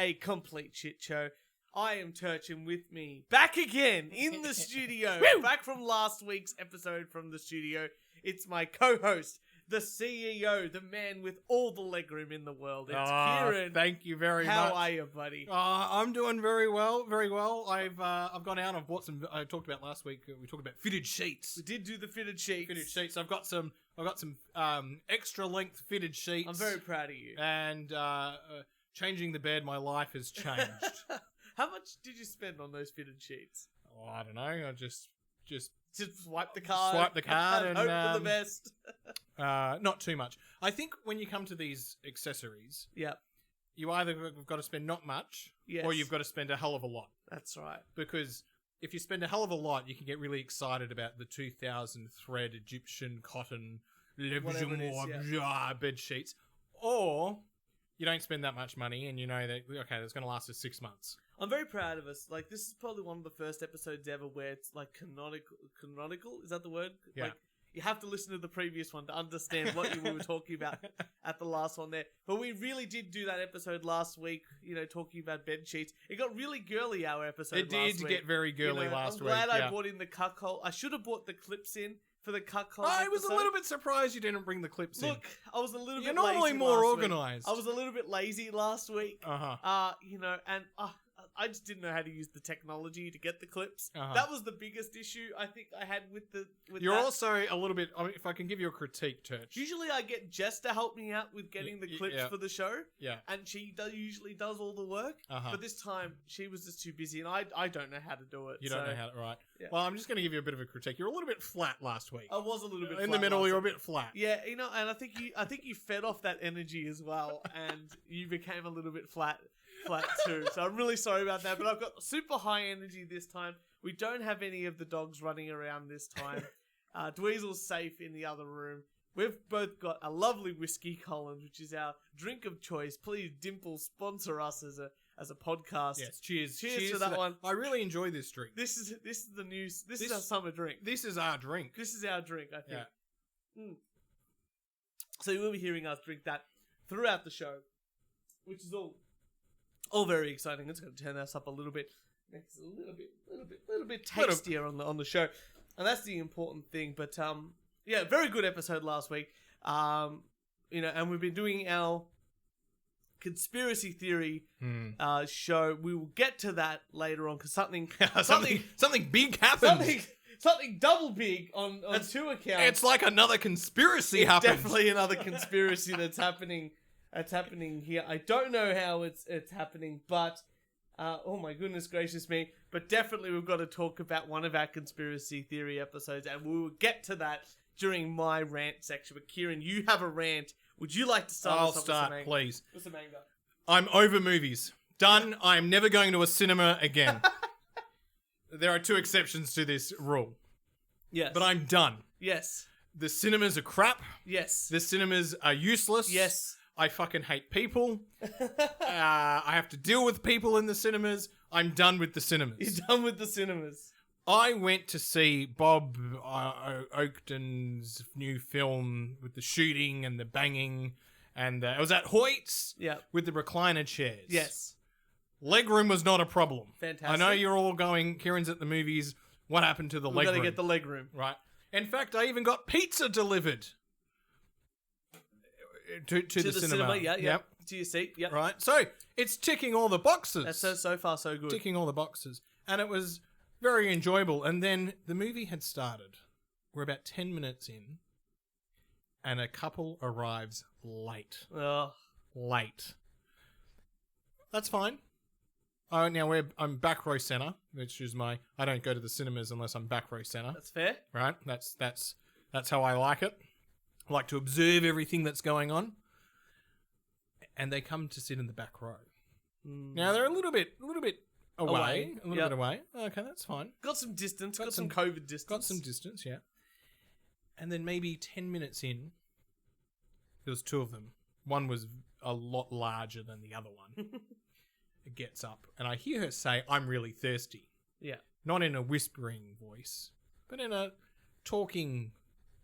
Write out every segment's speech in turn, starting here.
a complete shit show. I am Turch, and with me, back again in the studio, back from last week's episode from the studio, it's my co-host, the CEO, the man with all the legroom in the world. It's Kieran. Thank you very much. How are you, buddy? I'm doing very well, very well. I've gone out. I've bought some. I talked about last week. We talked about fitted sheets. We did do the fitted sheets. I've got some extra length fitted sheets. I'm very proud of you. And changing the bed, my life has changed. How much did you spend on those fitted sheets? Oh, I don't know. I just swipe the card. Swipe the card and hope for the best. Not too much. I think when you come to these accessories, you either have got to spend not much, or you've got to spend a hell of a lot. That's right. Because if you spend a hell of a lot, you can get really excited about the 2,000 thread Egyptian cotton bed sheets, or you don't spend that much money and you know that that's going to last us 6 months. I'm very proud of us. Like, this is probably one of the first episodes ever where it's like canonical. Is that the word? Yeah. Like, you have to listen to the previous one to understand what we were talking about at the last one there. But we really did do that episode last week, talking about bed sheets. It got really girly, our episode last week. It did get very girly last week. I'm glad I brought in the cuckold. I should have brought the clips in for the cuckold I was a little bit surprised you didn't bring the clips in. Look, I was a little bit You're normally lazy more last organised. week. I was a little bit lazy last week. And I just didn't know how to use the technology to get the clips. That was the biggest issue I think I had with You're also a little bit. I mean, if I can give you a critique, Turch. Usually I get Jess to help me out with getting the clips for the show. Yeah. And she usually does all the work. But this time she was just too busy, and I don't know how to do it. You don't know how to, right? Yeah. Well, I'm just going to give you a bit of a critique. You're a little bit flat last week. I was a little bit in flat the middle. You're a bit flat. Yeah, and I think you fed off that energy as well, and you became a little bit flat too. So I'm really sorry about that, but I've got super high energy this time. We don't have any of the dogs running around this time. Dweezil's safe in the other room. We've both got a lovely whiskey, Collins, which is our drink of choice. Please, Dimple, sponsor us as a podcast. Yes, cheers to that one. I really enjoy this drink. This is the news. This is our summer drink. This is our drink. This is our drink, I think. Yeah. So you will be hearing us drink that throughout the show, which is all very exciting. It's going to turn us up a little bit. Makes it a little bit tastier on the show, and that's the important thing. But very good episode last week. And we've been doing our conspiracy theory show. We will get to that later on because something big happened. Something double big on two accounts. It's like another conspiracy happened. Definitely another conspiracy that's happening. It's happening here. I don't know how it's happening, but oh my goodness gracious me! But definitely we've got to talk about one of our conspiracy theory episodes, and we will get to that during my rant section. But Kieran, you have a rant. Would you like to start? I'll start, please. What's the manga? I'm over movies. Done. I'm never going to a cinema again. There are two exceptions to this rule. Yes. But I'm done. Yes. The cinemas are crap. Yes. The cinemas are useless. Yes. I fucking hate people. I have to deal with people in the cinemas. I'm done with the cinemas. You're done with the cinemas. I went to see Bob Oakton's new film with the shooting and the banging, and it was at Hoyt's with the recliner chairs. Yes. Legroom was not a problem. Fantastic. I know you're all going, Kieran's at the movies. What happened to the legroom? We've got to get the legroom. Right. In fact, I even got pizza delivered. To the cinema. Yeah. Yep. To your seat, yep. Right. So, it's ticking all the boxes. That's so far so good. Ticking all the boxes. And it was very enjoyable. And then the movie had started. We're about 10 minutes in. And a couple arrives late. Oh. Late. That's fine. Now I'm back row center, which is I don't go to the cinemas unless I'm back row center. That's fair. Right? That's how I like it. I like to observe everything that's going on. And they come to sit in the back row. Now they're a little bit away. A little bit away. Okay, that's fine. Got some distance. Got some COVID distance. Got some distance, yeah. And then maybe 10 minutes in, there was two of them. One was a lot larger than the other one. It gets up, and I hear her say, "I'm really thirsty." Yeah. Not in a whispering voice, but in a talking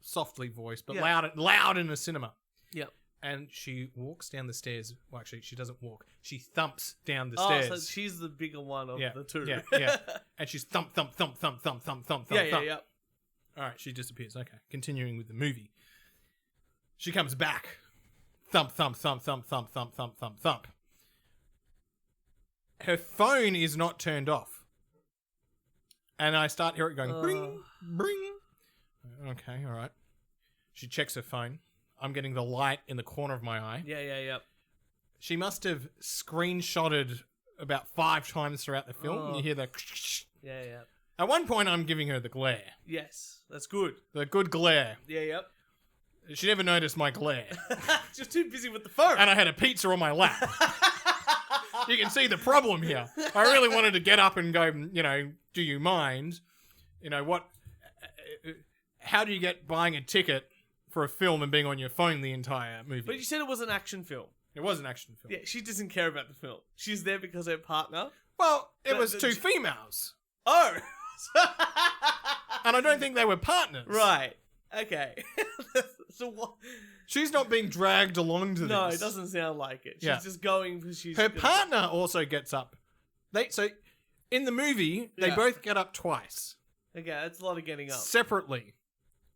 softly voice, but loud in a cinema. Yeah. and she walks down the stairs. Well, actually, she doesn't walk. She thumps down the Oh, stairs. so she's the bigger one of the two. Yeah. And she's thump, thump, thump, thump, thump, thump, thump, thump. Yeah. All right, she disappears. Okay, continuing with the movie. She comes back. Thump, thump, thump, thump, thump, thump, thump, thump, thump. Her phone is not turned off. And I start hearing it going, bring, bring. Okay, all right. She checks her phone. I'm getting the light in the corner of my eye. Yeah. She must have screenshotted about 5 times throughout the film. And you hear the... Yeah. At one point, I'm giving her the glare. Yes, that's good. The good glare. Yeah. She never noticed my glare. She's too busy with the phone. And I had a pizza on my lap. You can see the problem here. I really wanted to get up and go, do you mind? What... How do you get buying a ticket for a film and being on your phone the entire movie? But you said it was an action film. It was an action film. Yeah, she doesn't care about the film. She's there because her partner... Well, it was 2 females. Oh! And I don't think they were partners. Right. Okay. So what? She's not being dragged along to this. No, it doesn't sound like it. She's just going because she's... Her partner also gets up. So, in the movie, they both get up twice. Okay, that's a lot of getting up. Separately.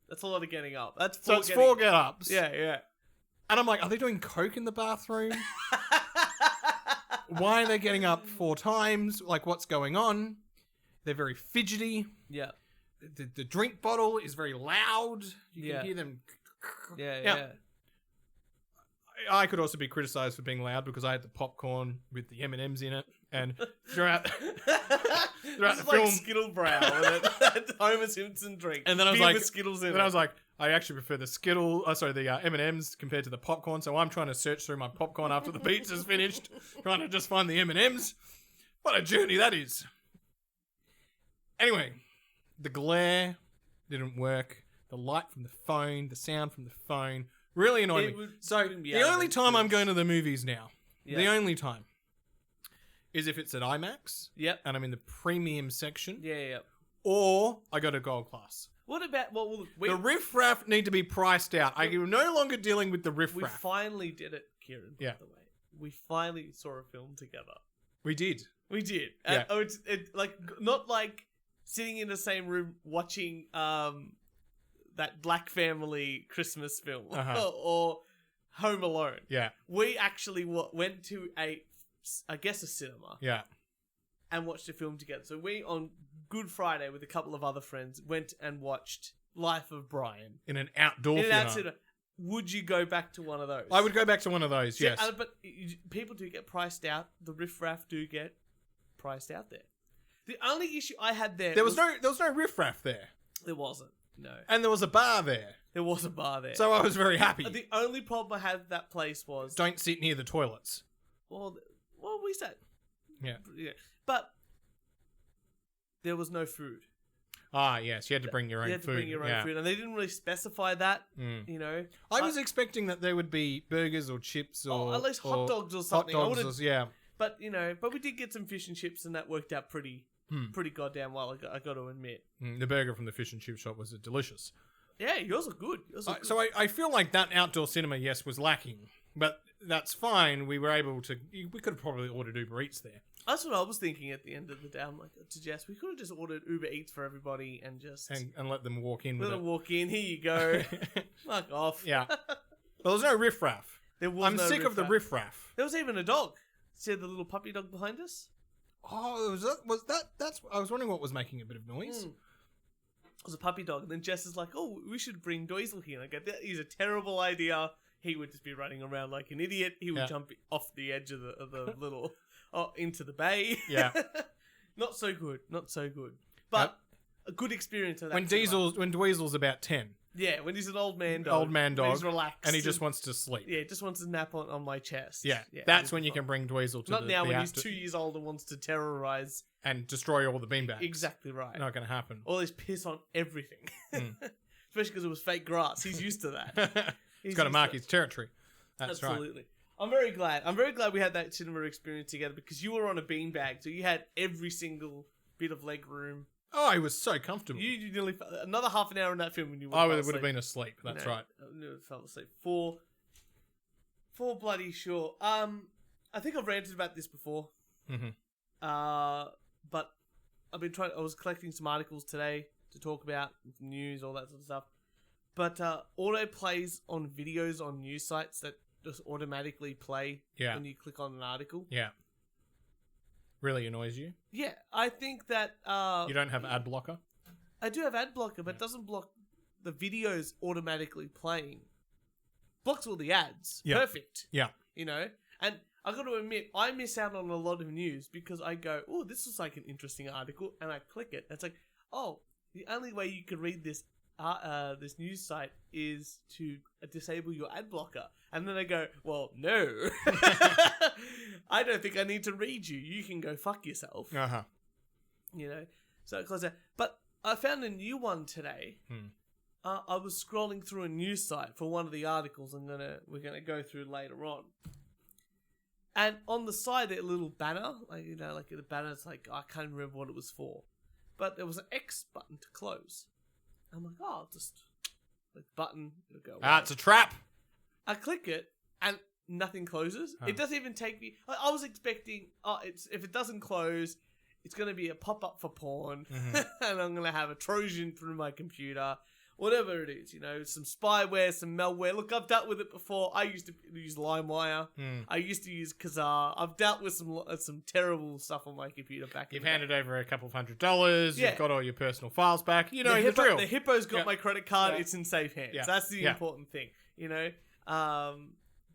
That's a lot of getting up. That's so it's 4 get-ups. Yeah. And I'm like, are they doing coke in the bathroom? Why are they getting up 4 times? Like, what's going on? They're very fidgety. Yeah. The drink bottle is very loud. You can hear them. Yeah. I could also be criticised for being loud because I had the popcorn with the M&Ms in it, and throughout the film, Skittle Brow and Homer Simpson drink. And then I was beer like, with Skittles in then it. I was like, I actually prefer the M&Ms compared to the popcorn. So I'm trying to search through my popcorn after the pizza's finished, trying to just find the M&Ms. What a journey that is. Anyway, the glare didn't work. The light from the phone, the sound from the phone, really annoyed me. So the only time I'm going to the movies now, the only time, is if it's at IMAX. Yep. And I'm in the premium section. Yeah. Or I go to gold class. What about... Well, the riff-raff need to be priced out. I'm no longer dealing with the riff-raff. We finally did it, Kieran, by the way. We finally saw a film together. We did. Yeah. It's not like sitting in the same room watching that Black Family Christmas film or Home Alone. Yeah. We actually went to a cinema. Yeah. And watched a film together. So we, on Good Friday, with a couple of other friends, went and watched Life of Brian. In an outdoor cinema. Would you go back to one of those? I would go back to one of those, yes. But people do get priced out. The riff-raff do get priced out there. The only issue I had there... There was no riff-raff there. There wasn't, no. And there was a bar there. There was a bar there. So I was very happy. The only problem I had with that place was... Don't sit near the toilets. Well, we sat... Yeah. But there was no food. Ah, yes. You had to bring your own food. You had to bring your own food. And they didn't really specify that, I was expecting that there would be burgers or chips or... at least hot dogs or something. Hot dogs, yeah. But, but we did get some fish and chips and that worked out pretty goddamn well, I got to admit. The burger from the fish and chip shop was delicious. Yeah, yours are good. So I feel like that outdoor cinema, yes, was lacking. But that's fine. We could have probably ordered Uber Eats there. That's what I was thinking at the end of the day. I'm like, to Jess, we could have just ordered Uber Eats for everybody and just... And let them walk in. Let them walk in. Here you go. Fuck off. Yeah. Well, there's no riff-raff. I'm sick of the riff-raff. There was even a dog. See the little puppy dog behind us? Oh, I was wondering what was making a bit of noise. It was a puppy dog. And then Jess is like, oh, we should bring Doisel here. And I go, that is a terrible idea. He would just be running around like an idiot. He would jump off the edge of the little... into the bay. Yeah. Not so good. But a good experience of that. When Dweezil's about 10. Yeah, when he's an old man dog. Old man dog. He's relaxed. And he just wants to sleep. Yeah, just wants to nap on my chest. Yeah. That's when you can bring Dweezil to Not now when he's 2 years old and wants to terrorize. And destroy all the beanbags. Exactly right. Not going to happen. All this piss on everything. Especially because it was fake grass. He's used to that. He's got to mark his territory. That's Absolutely. Right. I'm very glad we had that cinema experience together because you were on a beanbag, so you had every single bit of leg room. Oh, it was so comfortable. You nearly another half an hour in that film when you would have been asleep. That's right. I never fell asleep. For For bloody sure. I think I've ranted about this before. Mm-hmm. But I was collecting some articles today to talk about news, all that sort of stuff. But auto plays on videos on news sites that just automatically play when you click on an article. Yeah. Really annoys you? Yeah, I think that... you don't have ad blocker? I do have ad blocker, but it doesn't block the videos automatically playing. Blocks all the ads. Yeah. Perfect. Yeah. You know? And I got to admit, I miss out on a lot of news because I go, oh, this looks like an interesting article, and I click it. And it's like, oh, the only way you can read this news site is to disable your ad blocker. And then I go, well, no. I don't think I need to read you. You can go fuck yourself. Uh-huh. You know? So close that. But I found a new one today. I was scrolling through a news site for one of the articles we're gonna go through later on. And on the side, a little banner, like the banner. It's like I can't remember what it was for, but there was an X button to close. I'm like, oh, I'll just click the button. It'll go away. It's a trap. I click it and nothing closes. It doesn't even take me. I was expecting, if it doesn't close, it's going to be a pop up for porn, and I'm going to have a Trojan through my computer. Whatever it is, some spyware, some malware. Look, I've dealt with it before. I used to use LimeWire. I used to use Kazaa. I've dealt with some terrible stuff on my computer back in the day. You've handed over a couple $100. Yeah. You've got all your personal files back. You know the Hippo, drill. The Hippo's got my credit card. Yeah. It's in safe hands. Yeah. That's the important thing,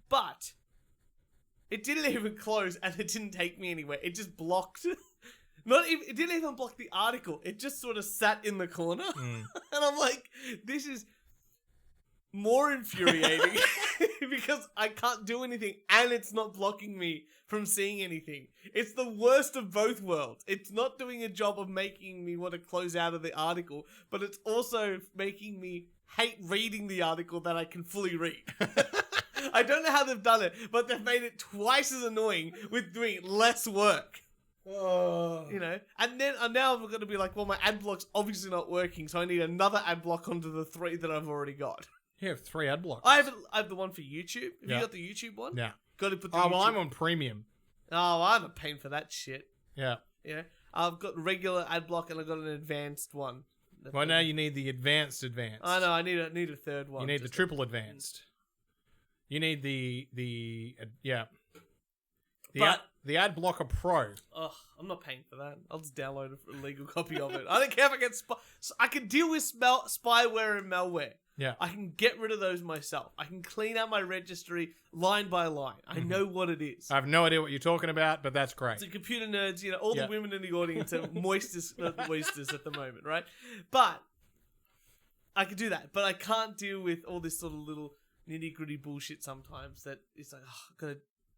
But it didn't even close, and it didn't take me anywhere. It just blocked. It didn't even block the article. It just sort of sat in the corner. And I'm like, this is more infuriating because I can't do anything and it's not blocking me from seeing anything. It's the worst of both worlds. It's not doing a job of making me want to close out of the article, but it's also making me hate reading the article that I can fully read. I don't know how they've done it, but they've made it twice as annoying with doing less work. And then now I'm going to be like, well, my ad block's obviously not working, so I need another ad block onto the 3 that I've already got. You have 3 ad blocks. I have the one for YouTube. Have you got the YouTube one? Yeah. Got to put the YouTube. YouTube. I'm on premium. Oh, I'm a pain for that shit. Yeah. Yeah. I've got regular ad block and I've got an advanced one. Well, now you need the advanced. I know. I need a third one. You need the triple advanced. You need the the ad blocker pro. Ugh, I'm not paying for that. I'll just download a legal copy of it. I don't care if I get I can deal with spyware and malware. Yeah. I can get rid of those myself. I can clean out my registry line by line. I know what it is. I have no idea what you're talking about, but that's great. So computer nerds, all the women in the audience are moisters at the moment, right? But I can do that. But I can't deal with all this sort of little nitty-gritty bullshit sometimes that it's like,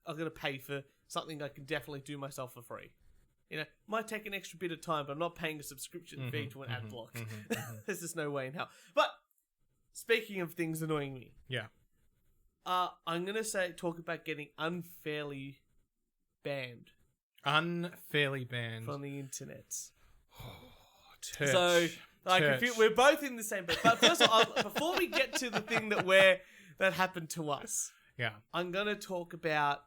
I'm gonna pay for something I can definitely do myself for free. Might take an extra bit of time, but I'm not paying a subscription fee to an ad block. There's just no way in hell. But speaking of things annoying me, I'm gonna talk about getting unfairly banned. Unfairly banned from the internet. Turch. So, we're both in the same boat. But first of all, before we get to the thing that happened to us, I'm gonna talk about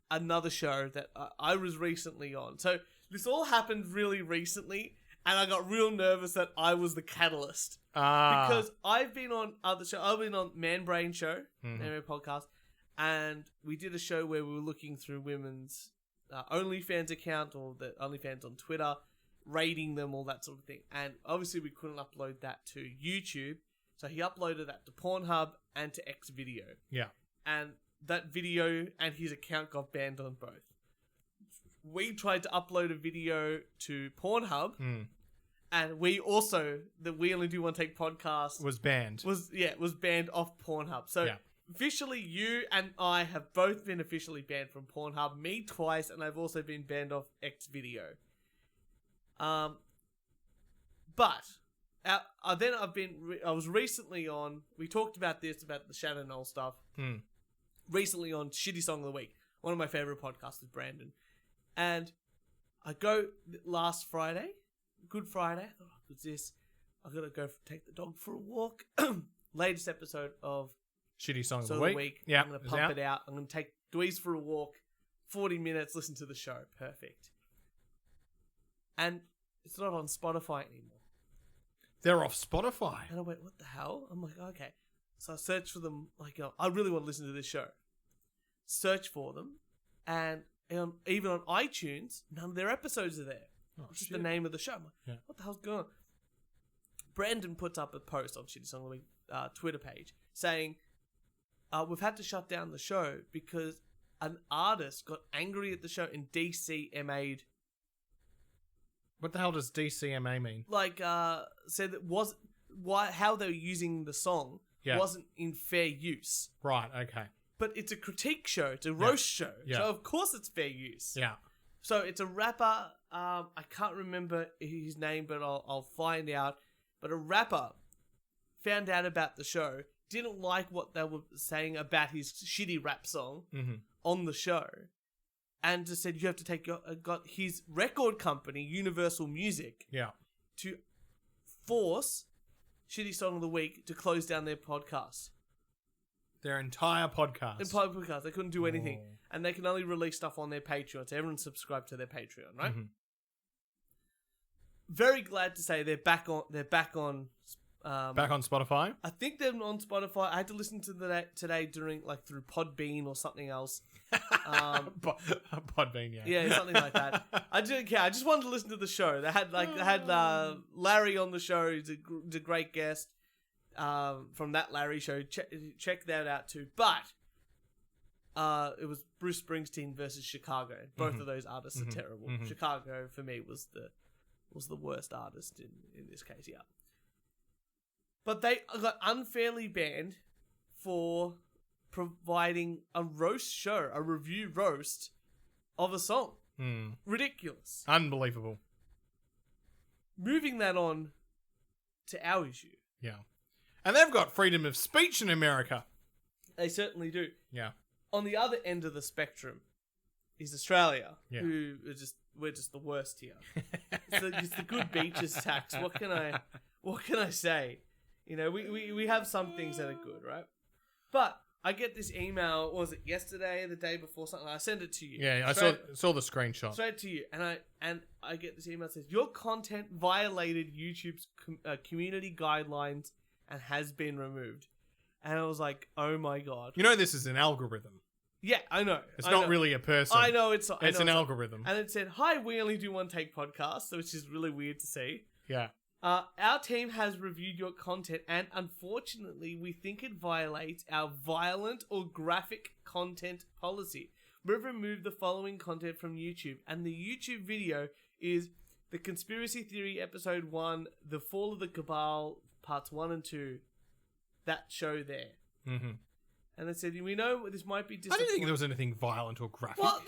another show that I was recently on. So this all happened really recently, and I got real nervous that I was the catalyst. Because I've been on other shows. I've been on Man Brain Show, anime podcast, and we did a show where we were looking through women's OnlyFans account or the OnlyFans on Twitter, rating them, all that sort of thing. And obviously we couldn't upload that to YouTube, so he uploaded that to Pornhub and to Xvideo. Yeah. And that video and his account got banned on both. We tried to upload a video to Pornhub, and we also, the We Only Do One Take podcast was banned. Was banned off Pornhub. So officially, you and I have both been officially banned from Pornhub. Me twice, and I've also been banned off Xvideo. But then I was recently on. We talked about this, about the Shannon Knoll stuff. Recently on Shitty Song of the Week, one of my favorite podcasts with Brandon, and I go last Friday, Good Friday. I thought, what's this? I gotta go take the dog for a walk. Latest episode of Shitty song of So the week. Yeah, I'm going to pump it out. I'm going to take Dweez for a walk. 40 minutes, listen to the show. Perfect. And it's not on Spotify anymore. They're off Spotify. And I went, what the hell? I'm like, okay. So I searched for them. Like, I really want to listen to this show. Search for them. And even on iTunes, none of their episodes are there. Which is the name of the show. I'm like, what the hell's going on? Brandon puts up a post on Shitty Song of the Week Twitter page saying, we've had to shut down the show because an artist got angry at the show and DCMA'd. What the hell does DCMA mean? Like, said that how they were using the song wasn't in fair use. Right, okay. But it's a critique show. It's a roast show. Yeah. So, of course, it's fair use. Yeah. So, it's a rapper. I can't remember his name, but I'll find out. But a rapper found out about the show, didn't like what they were saying about his shitty rap song on the show, and just said you have to take got his record company, Universal Music, to force Shitty Song of the Week to close down their podcast. Their entire podcast. They couldn't do anything. And they can only release stuff on their Patreon. So everyone subscribe to their Patreon, right? Very glad to say they're back on back on Spotify? I think they're on Spotify. I had to listen to that today through Podbean or something else. Podbean, yeah. Yeah, something like that. I didn't care. I just wanted to listen to the show. They had Larry on the show. He's a great guest from that Larry show. Check that out too. But it was Bruce Springsteen versus Chicago. Both of those artists are terrible. Chicago for me was the worst artist in this case. Yeah. But they got unfairly banned for providing a roast show, a review roast of a song. Ridiculous. Unbelievable. Moving that on to our issue. Yeah. And they've got freedom of speech in America. They certainly do. Yeah. On the other end of the spectrum is Australia, who are we're just the worst here. It's the good beaches tax. What can I say? You know, we have some things that are good, right? But I get this email, was it yesterday, the day before, something? I sent it to you. Yeah, I saw the screenshot. Straight to you. And I get this email that says, your content violated YouTube's community guidelines and has been removed. And I was like, oh my God. You know this is an algorithm. Yeah, I know. It's not really a person. I know it's an algorithm. And it said, hi, we only do one take podcasts, which is really weird to see. Yeah. Our team has reviewed your content and unfortunately we think it violates our violent or graphic content policy. We've removed the following content from YouTube and the YouTube video is the Conspiracy Theory Episode 1, The Fall of the Cabal, Parts 1 and 2. That show there. And they said, we know this might be disappointing. I didn't think there was anything violent or graphic. Well,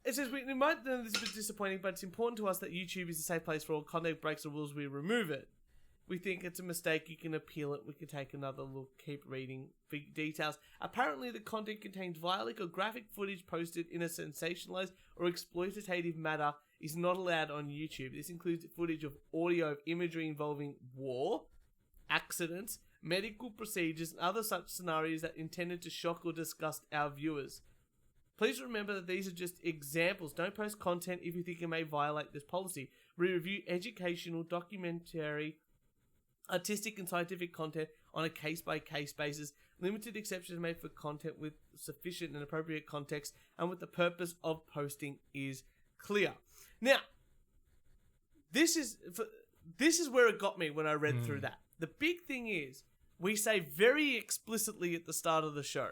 it says, we might know this is a bit disappointing, but it's important to us that YouTube is a safe place for all content breaks the rules, we remove it. We think it's a mistake, you can appeal it, we can take another look, keep reading for details. Apparently the content contains violent or graphic footage posted in a sensationalized or exploitative manner is not allowed on YouTube. This includes footage of audio of imagery involving war, accidents, medical procedures, and other such scenarios that are intended to shock or disgust our viewers. Please remember that these are just examples. Don't post content if you think it may violate this policy. We review educational, documentary, artistic and scientific content on a case-by-case basis. Limited exceptions are made for content with sufficient and appropriate context and with the purpose of posting is clear. Now, this is where it got me when I read through that. The big thing is, we say very explicitly at the start of the show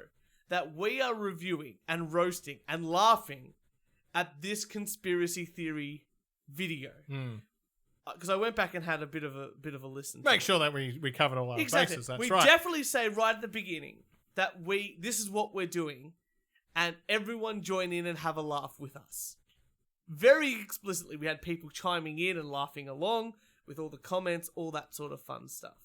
that we are reviewing and roasting and laughing at this conspiracy theory video. Because I went back and had a bit of a listen. Make sure that we covered all our bases. That's we right. definitely say right at the beginning that this is what we're doing, and everyone join in and have a laugh with us. Very explicitly, we had people chiming in and laughing along with all the comments, all that sort of fun stuff.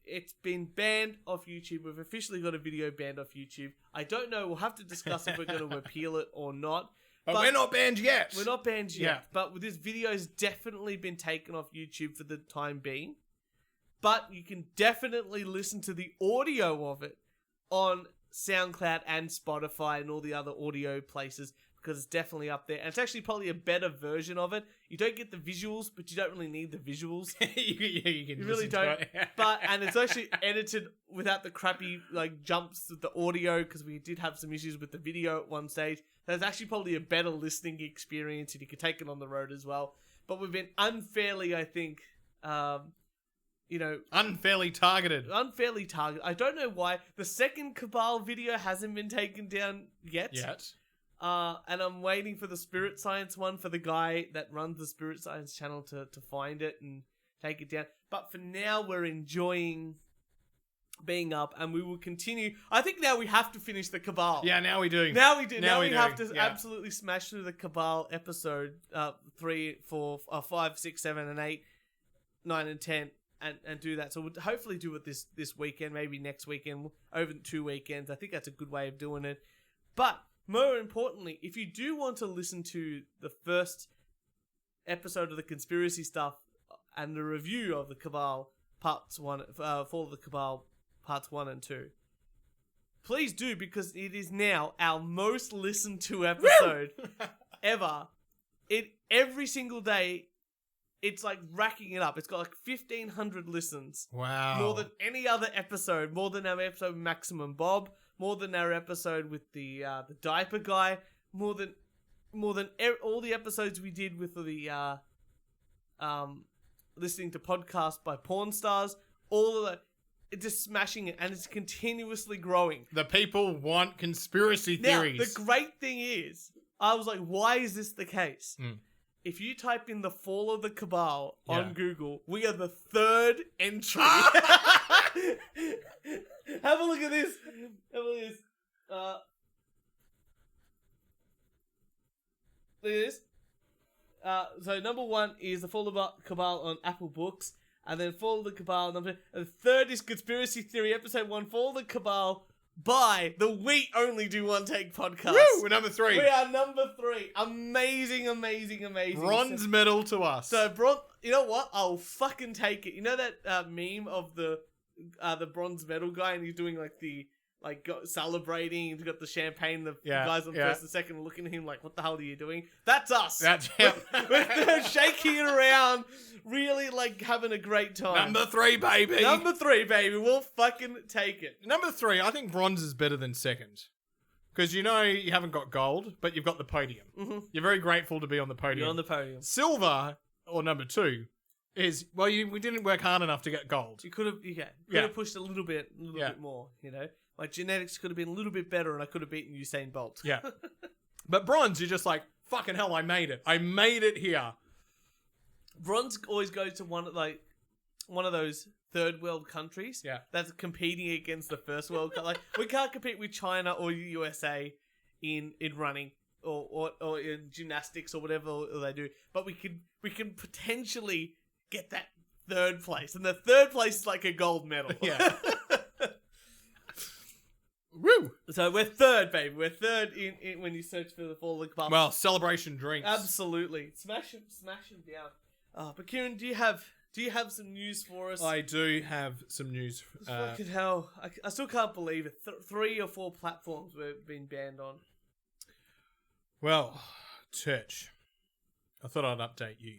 It's been banned off YouTube. We've officially got a video banned off YouTube. I don't know. We'll have to discuss if we're going to appeal it or not. But we're not banned yet. We're not banned yet. Yeah. But this video has definitely been taken off YouTube for the time being. but you can definitely listen to the audio of it on SoundCloud and Spotify and all the other audio places, because it's definitely up there. And it's actually probably a better version of it. You don't get the visuals, but you don't really need the visuals. you really don't. And it's actually edited without the crappy like jumps with the audio, because we did have some issues with the video at one stage. So it's actually probably a better listening experience, and you could take it on the road as well. But we've been unfairly, I think, unfairly targeted. I don't know why. The second Cabal video hasn't been taken down yet. And I'm waiting for the Spirit Science one for the guy that runs the Spirit Science channel to find it and take it down. But for now, we're enjoying being up, and we will continue. I think now we have to finish the Cabal. Yeah, now we do. Now we have to absolutely smash through the Cabal episode 3, 4, 5, 6, 7, and 8, 9, and 10. And do that. So we'll hopefully do it this weekend, maybe next weekend, over 2 weekends. I think that's a good way of doing it. But more importantly, if you do want to listen to the first episode of the conspiracy stuff and the review of the Cabal parts 1, Fall of the Cabal parts 1 and 2, please do, because it is now our most listened to episode ever. Every single day, it's like racking it up. It's got like 1,500 listens. Wow. More than any other episode. More than our episode with Maximum Bob. More than our episode with the diaper guy. More than all the episodes we did with the listening to podcasts by porn stars. All of that. It's just smashing it, and it's continuously growing. The people want conspiracy theories. Now, the great thing is, I was like, why is this the case? If you type in the Fall of the Cabal on Google, we are the 3rd entry. Have a look at this. Look at this. So number 1 is the Fall of the Cabal on Apple Books, and then Fall of the Cabal and the 3rd is Conspiracy Theory Episode 1, Fall of the Cabal by the We Only Do One Take podcast. Woo! We're number 3. We are number 3. Amazing. Bronze medal to us. So, you know what? I'll fucking take it. You know that meme of the bronze medal guy, and he's doing celebrating, he's got the champagne, the guys on first and second looking at him like, what the hell are you doing? That's us. We're shaking it around, really having a great time. Number 3, baby. Number 3, baby. We'll fucking take it. Number 3, I think bronze is better than second. Because you haven't got gold, but you've got the podium. Mm-hmm. You're very grateful to be on the podium. You're on the podium. Silver, or number 2, is, we didn't work hard enough to get gold. You could have pushed a little bit more, My genetics could have been a little bit better, and I could have beaten Usain Bolt. Yeah. But bronze, you're just like, fucking hell, I made it. I made it here. Bronze always goes to one of those third world countries that's competing against the first world. We can't compete with China or USA in running or in gymnastics or whatever they do. But we can potentially get that 3rd place, and the 3rd place is like a gold medal. Yeah. Woo! So we're 3rd, baby. We're 3rd in when you search for the Fall of the Cabal. Well, celebration drinks. Absolutely. Smash them down. But Kieran, do you have some news for us? I do have some news. Fucking hell. I still can't believe it. 3 or 4 platforms we've been banned on. Well, Turch, I thought I'd update you.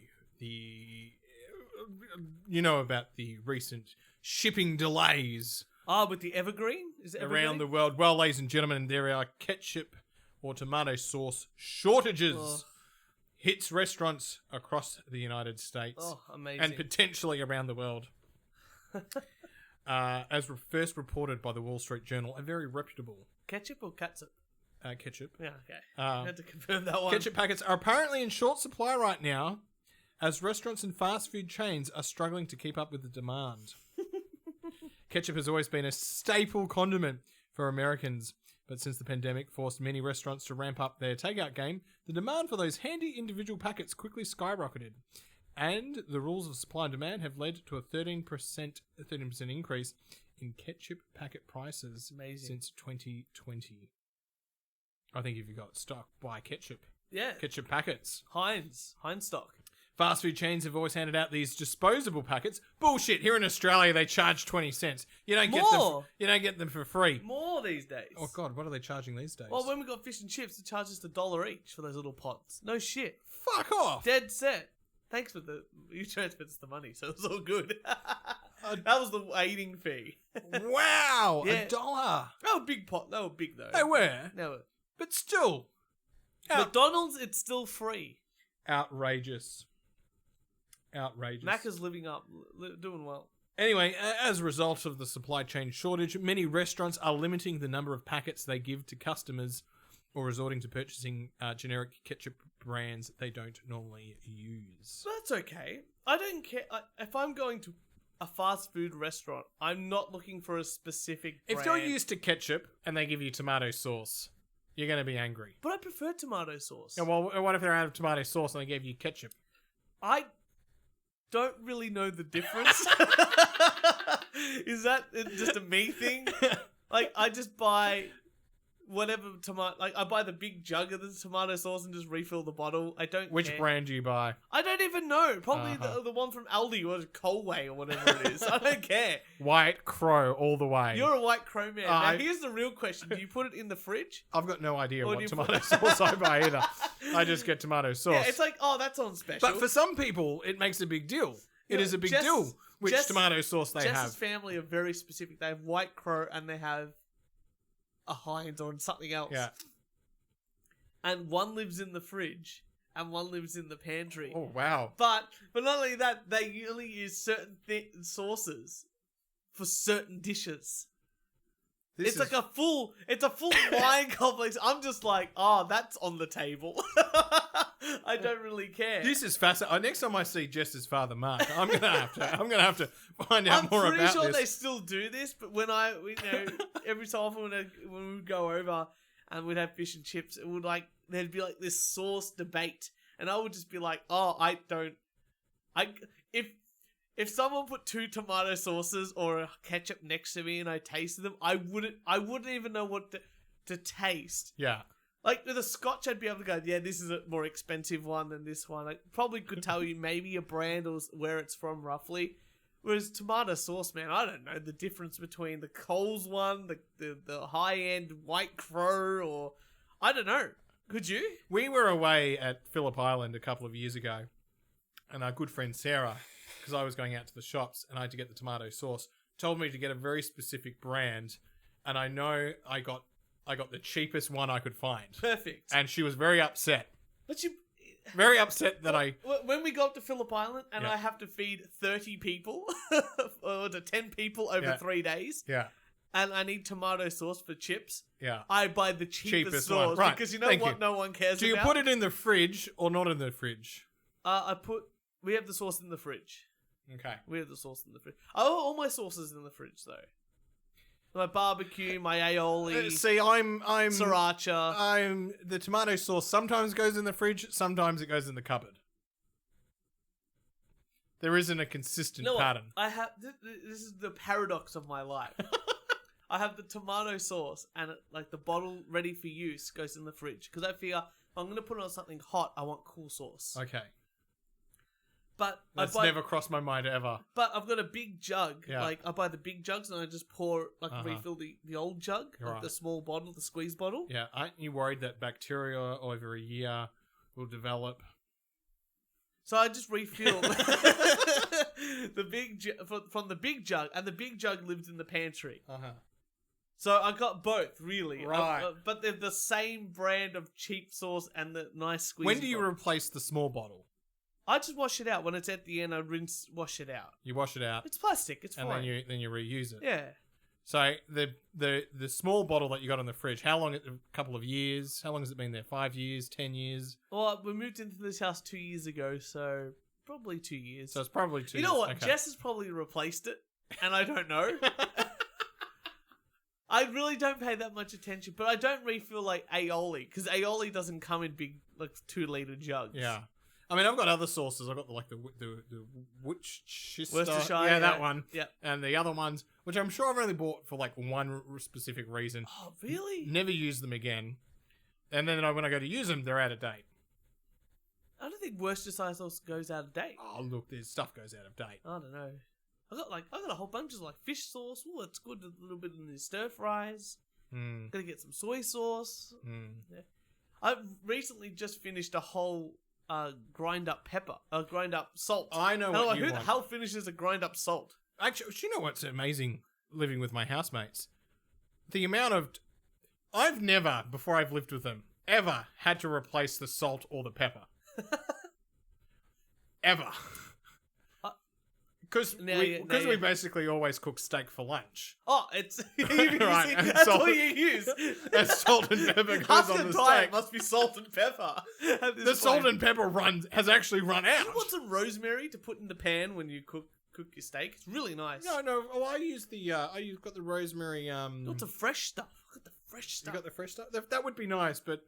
You know about the recent shipping delays. With the Evergreen? Is it Evergreen? Around the world. Well, ladies and gentlemen, there are ketchup or tomato sauce shortages. Hits restaurants across the United States. Oh, amazing. And potentially around the world. As first reported by the Wall Street Journal, a very reputable... Ketchup or catsup? Ketchup. Yeah, okay. I had to confirm that one. Ketchup packets are apparently in short supply right now, as restaurants and fast food chains are struggling to keep up with the demand. Ketchup has always been a staple condiment for Americans, but since the pandemic forced many restaurants to ramp up their takeout game, the demand for those handy individual packets quickly skyrocketed. And the rules of supply and demand have led to a 13% increase in ketchup packet prices since 2020. I think if you got stock, buy ketchup. Yeah. Ketchup packets. Heinz stock. Fast food chains have always handed out these disposable packets. Bullshit. Here in Australia, they charge 20 cents. You don't get them. More. You don't get them for free. More these days. Oh God, what are they charging these days? Well, when we got fish and chips, they charged us $1 each for those little pots. No shit. Fuck off. Dead set. Thanks for you transferred us the money, so it was all good. That was the waiting fee. Wow, Yeah. $1. They were big pot. They were big though. They were, They were. but still, McDonald's, it's still free. outrageous. Outrageous. Macca's living up, doing well. Anyway, as a result of the supply chain shortage, many restaurants are limiting the number of packets they give to customers or resorting to purchasing generic ketchup brands they don't normally use. That's okay. I don't care. If I'm going to a fast food restaurant, I'm not looking for a specific brand. If you're used to ketchup and they give you tomato sauce, you're going to be angry. But I prefer tomato sauce. Yeah, well, what if they're out of tomato sauce and they gave you ketchup? I don't really know the difference. Is that just a me thing? Like, I just buy whatever tomato... Like, I buy the big jug of the tomato sauce and just refill the bottle. I don't Which care. brand do you buy? I don't even know. Probably Uh-huh. the one from Aldi or Colway or whatever it is. I don't care. White Crow all the way. You're a white crow man. Now, I- here's the real question. Do you put it in the fridge? I've got no idea Or do what you tomato put- sauce I buy either. I just get tomato sauce. Yeah, it's like, oh, that's on special. But for some people, it makes a big deal. It Yeah, is a big Jess- deal which Jess- tomato sauce they Jess's have. family are very specific. They have white crow and they have a Heinz or something else. Yeah. And one lives in the fridge and one lives in the pantry. Oh, wow. But not only that, they only use certain sauces for certain dishes. It's a full wine complex. I'm just like, oh, that's on the table. I don't really care. This is fascinating. Next time I see Jess's father, Mark, I'm gonna have to find out more I'm pretty about sure this. they still do this, but every so often when we would go over and we'd have fish and chips, it would there'd be like this sauce debate, and I would just be like, oh, if someone put 2 tomato sauces or a ketchup next to me and I tasted them, I wouldn't even know what to taste. Yeah. Like with a Scotch, I'd be able to go, yeah, this is a more expensive one than this one. I probably could tell you maybe a brand or where it's from roughly. Whereas tomato sauce, man, I don't know the difference between the Coles one, the high-end White Crow, or I don't know. Could you? We were away at Phillip Island a couple of years ago, and our good friend Sarah, because I was going out to the shops and I had to get the tomato sauce, told me to get a very specific brand, and I know I got the cheapest one I could find. Perfect. And she was very upset. But you... Very upset that When we go up to Phillip Island and Yeah. I have to feed 30 people, or to 10 people over Yeah. 3 days, Yeah. and I need tomato sauce for chips, Yeah. I buy the cheapest sauce. one. Right. Because you know Thank what you. no one cares Do you about? put it in the fridge or not in the fridge? We have the sauce in the fridge. Okay. We have the sauce in the fridge. Oh, all my sauces in the fridge though. My barbecue, my aioli, See, I'm sriracha. the tomato sauce sometimes goes in the fridge, sometimes it goes in the cupboard. There isn't a consistent You know what? pattern. I have this is the paradox of my life. I have the tomato sauce and the bottle ready for use goes in the fridge because I figure if I'm going to put it on something hot, I want cool sauce. Okay. But That's never crossed my mind ever. But I've got a big jug. Yeah. I buy the big jugs and I just pour refill the old jug, Right. the small bottle, the squeeze bottle. Yeah, aren't you worried that bacteria over a year will develop? So I just refill the big from the big jug, and the big jug lived in the pantry. Uh-huh. So I got both, really. Right. But they're the same brand of cheap sauce and the nice squeeze. When do you bottle. replace the small bottle? I just wash it out when it's at the end. I wash it out. You wash it out It's plastic. It's and fine. then you reuse it. Yeah. So the small bottle that you got in the fridge, how long? A couple of years? How long has it been there? 5 years? 10 years? Well, we moved into this house 2 years ago, so probably 2 years. So it's probably 2 You years. know what? Okay. Jess has probably replaced it, and I don't know. I really don't pay that much attention, but I don't refill aioli because aioli doesn't come in big 2 liter jugs. Yeah. I mean, I've got other sauces. I've got the Worcestershire, yeah, that one. Yeah. And the other ones, which I'm sure I've only bought for one specific reason. Oh, really? Never use them again. And then when I go to use them, they're out of date. I don't think Worcestershire sauce goes out of date. Oh, look, this stuff goes out of date. I don't know. I got a whole bunch of like fish sauce. Oh, it's good. A little bit in the stir fries. Gonna get some soy sauce. Yeah. I recently just finished a whole grind up salt. I know what you who want. the hell finishes a grind up salt? Actually, do you know what's amazing living with my housemates? The amount of... I've never, before I've lived with them, ever had to replace the salt or the pepper. Ever. Because we basically always cook steak for lunch. Oh, it's right, that's all you use. And salt and pepper goes Half on the the diet steak. must be salt and pepper. The salt and pepper has actually run out. You want some rosemary to put in the pan when you cook your steak? It's really nice. No. Oh, I use the. I've got the rosemary. Got the fresh stuff. Got the fresh stuff. You got the fresh stuff. That would be nice, but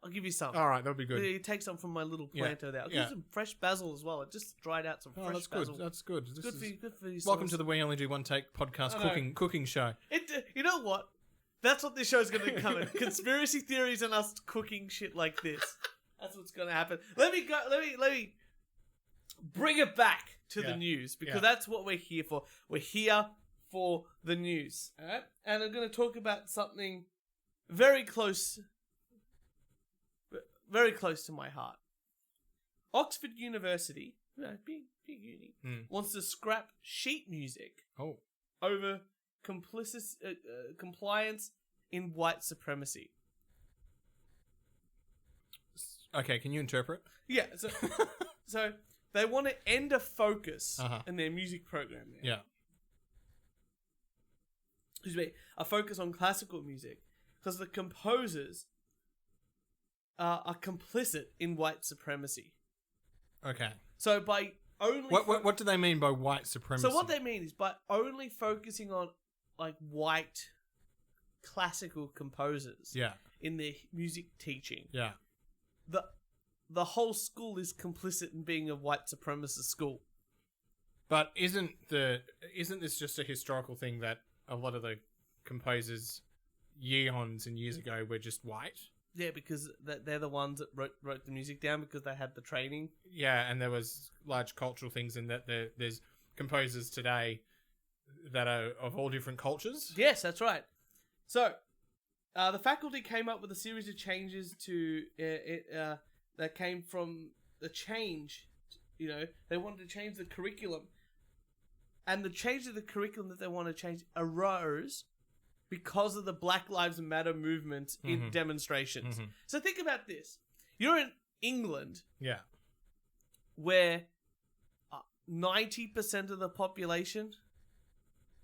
I'll give you some. all right, that'd be good. You take some from my little planter there. I'll give you some fresh basil as well. It just dried out some fresh basil. That's good. It's good for you. Welcome to the We Only Do One Take podcast cooking show. You know what? That's what this show's going to become. Conspiracy theories and us cooking shit like this. That's what's going to happen. Let me bring it back to the news because that's what we're here for. We're here for the news. All right? And I'm going to talk about something very close to my heart. Oxford University, big uni, wants to scrap sheet music over compliance in white supremacy. Okay, can you interpret? Yeah, so they want to end a focus in their music program. Yeah. Excuse me, a focus on classical music because the composers are complicit in white supremacy. Okay. So by only what do they mean by white supremacy? So what they mean is by only focusing on like white classical composers in their music teaching. Yeah. The whole school is complicit in being a white supremacist school. But isn't this just a historical thing that a lot of the composers years and years ago were just white? Yeah, because they're the ones that wrote the music down because they had the training. Yeah, and there was large cultural things in that there's composers today that are of all different cultures. Yes, that's right. So, the faculty came up with a series of changes to that came from the change. You know, they wanted to change the curriculum. And the change of the curriculum that they want to change arose because of the Black Lives Matter movement in demonstrations. So think about this. You're in England. Yeah. Where 90% of the population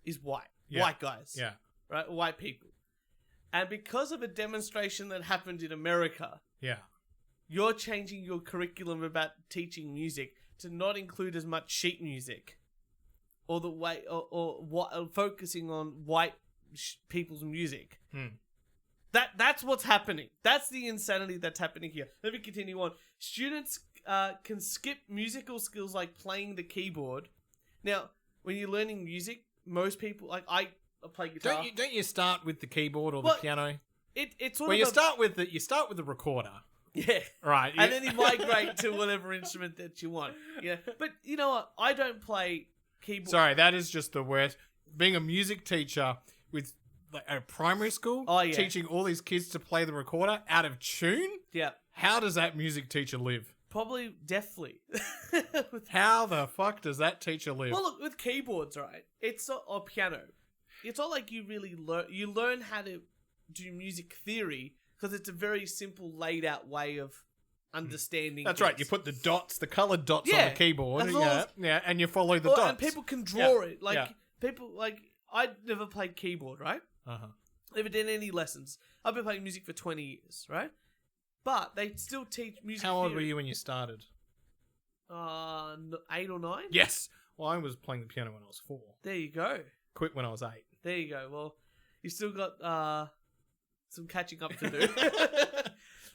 is white. Yeah. White guys. Yeah. Right? White people. And because of a demonstration that happened in America, you're changing your curriculum about teaching music to not include as much sheet music or the way or focusing on white people's music. That's what's happening. That's the insanity that's happening here. Let me continue on. Students can skip musical skills like playing the keyboard. Now, when you're learning music, most people I play guitar. Don't you start with the keyboard or the piano? It's sort well, of you start with the recorder. Yeah. Right. And then you migrate to whatever instrument that you want. Yeah. But you know what? I don't play keyboard. Sorry, that is just the worst. Being a music teacher with like a primary school, teaching all these kids to play the recorder out of tune. Yeah. How does that music teacher live? Probably deafly. How the fuck does that teacher live? Well, look, with keyboards, right? It's not, or piano. It's not like you really learn. You learn how to do music theory because it's a very simple, laid out way of understanding. That's things. right. You put the coloured dots on the keyboard. And you follow the dots. And people can draw it. People I never played keyboard, right? Never did any lessons. I've been playing music for 20 years, right? But they still teach music How old theory. were you when you started? 8 or 9. Yes. Well, I was playing the piano when I was 4. There you go. Quit when I was 8. There you go. Well, you still got some catching up to do.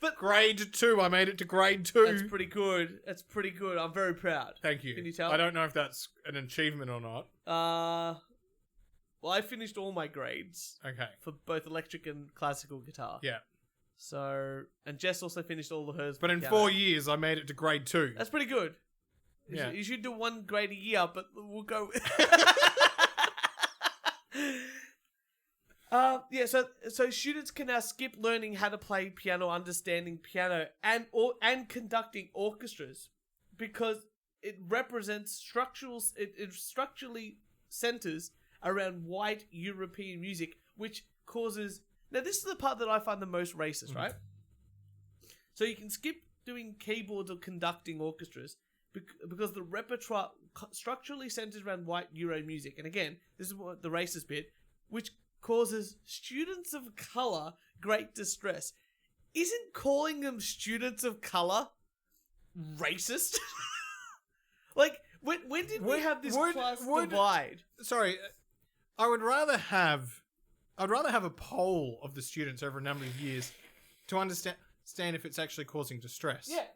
But grade 2. I made it to grade 2. That's pretty good. That's pretty good. I'm very proud. Thank you. Can you tell? I don't know if that's an achievement or not. Well, I finished all my grades. Okay. For both electric and classical guitar. Yeah. So, and Jess also finished all of hers. But in piano. 4 years, I made it to grade 2. That's pretty good. Yeah. You should do 1 grade a year, but we'll go. Yeah. So students can now skip learning how to play piano, understanding piano, and conducting orchestras, because it represents it structurally centers around white European music, which causes. Now, this is the part that I find the most racist, right? So you can skip doing keyboards or conducting orchestras because the repertoire structurally centers around white Euro music. And again, this is what the racist bit, which causes students of color great distress. Isn't calling them students of color racist? Like, when did we have this class divide? Sorry, I would rather have a poll of the students over a number of years to understand if it's actually causing distress. Yeah.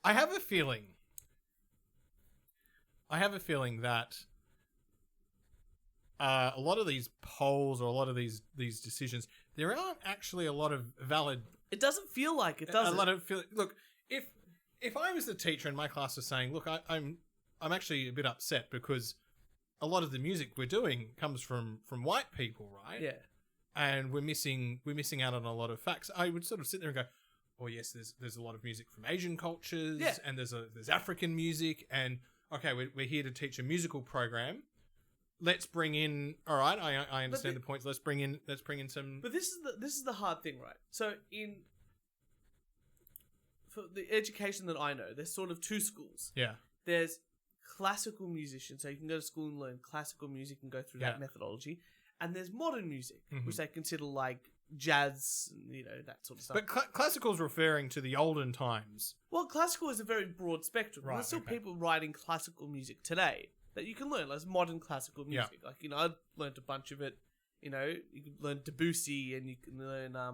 I have a feeling that a lot of these polls or a lot of these decisions, there aren't actually a lot of valid. It doesn't feel like it, does it? Look, if I was the teacher and my class was saying, look, I'm actually a bit upset because a lot of the music we're doing comes from white people, right? Yeah. And we're missing out on a lot of facts. I would sort of sit there and go, oh yes, there's a lot of music from Asian cultures, yeah. And there's African music, and okay, we're here to teach a musical program. Let's bring in. All right, I understand the points. Let's bring in some. But this is the hard thing, right? So for the education that I know, there's sort of 2 schools. Yeah. There's classical musicians, so you can go to school and learn classical music and go through that methodology. And there's modern music, which they consider like jazz, that sort of stuff. But classical is referring to the olden times. Well, classical is a very broad spectrum. Right, There's still people writing classical music today that you can learn, like modern classical music. Like, I learned a bunch of it. You can learn Debussy, and you can learn, I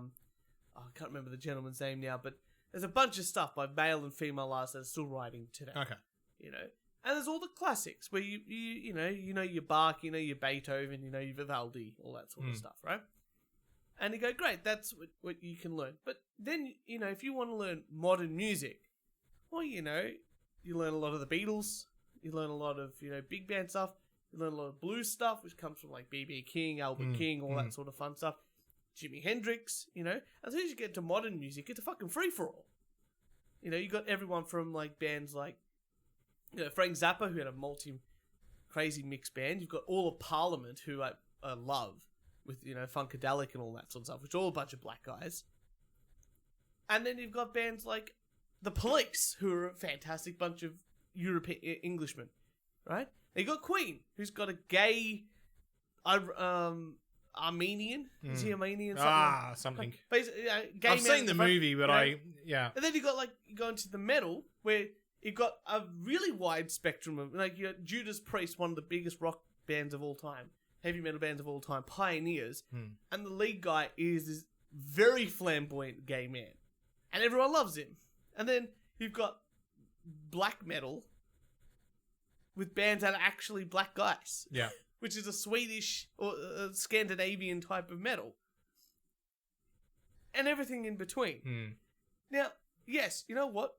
can't remember the gentleman's name now, but there's a bunch of stuff by male and female artists that are still writing today. Okay. And there's all the classics where you your Bach, your Beethoven, your Vivaldi, all that sort of stuff, right? And you go, great, that's what you can learn. But then, if you want to learn modern music, well, you learn a lot of the Beatles, you learn a lot of, big band stuff, you learn a lot of blues stuff, which comes from like B.B. King, Albert King, all that sort of fun stuff. Jimi Hendrix, as soon as you get to modern music, it's a fucking free-for-all. You got everyone from like bands like, Frank Zappa, who had a crazy mixed band. You've got all of Parliament, who I love, with, Funkadelic and all that sort of stuff, which are all a bunch of black guys. And then you've got bands like The Police, who are a fantastic bunch of European Englishmen, right? And you got Queen, who's got a gay, Armenian. Is he Armenian? Something. Basically, gay I've man seen the movie, but And then you got you go into the metal, where you've got a really wide spectrum of, you got Judas Priest, one of the biggest rock bands of all time, heavy metal bands of all time, pioneers, and the lead guy is this very flamboyant gay man, and everyone loves him. And then you've got black metal with bands that are actually black guys, which is a Swedish or a Scandinavian type of metal, and everything in between. Now, yes, you know what?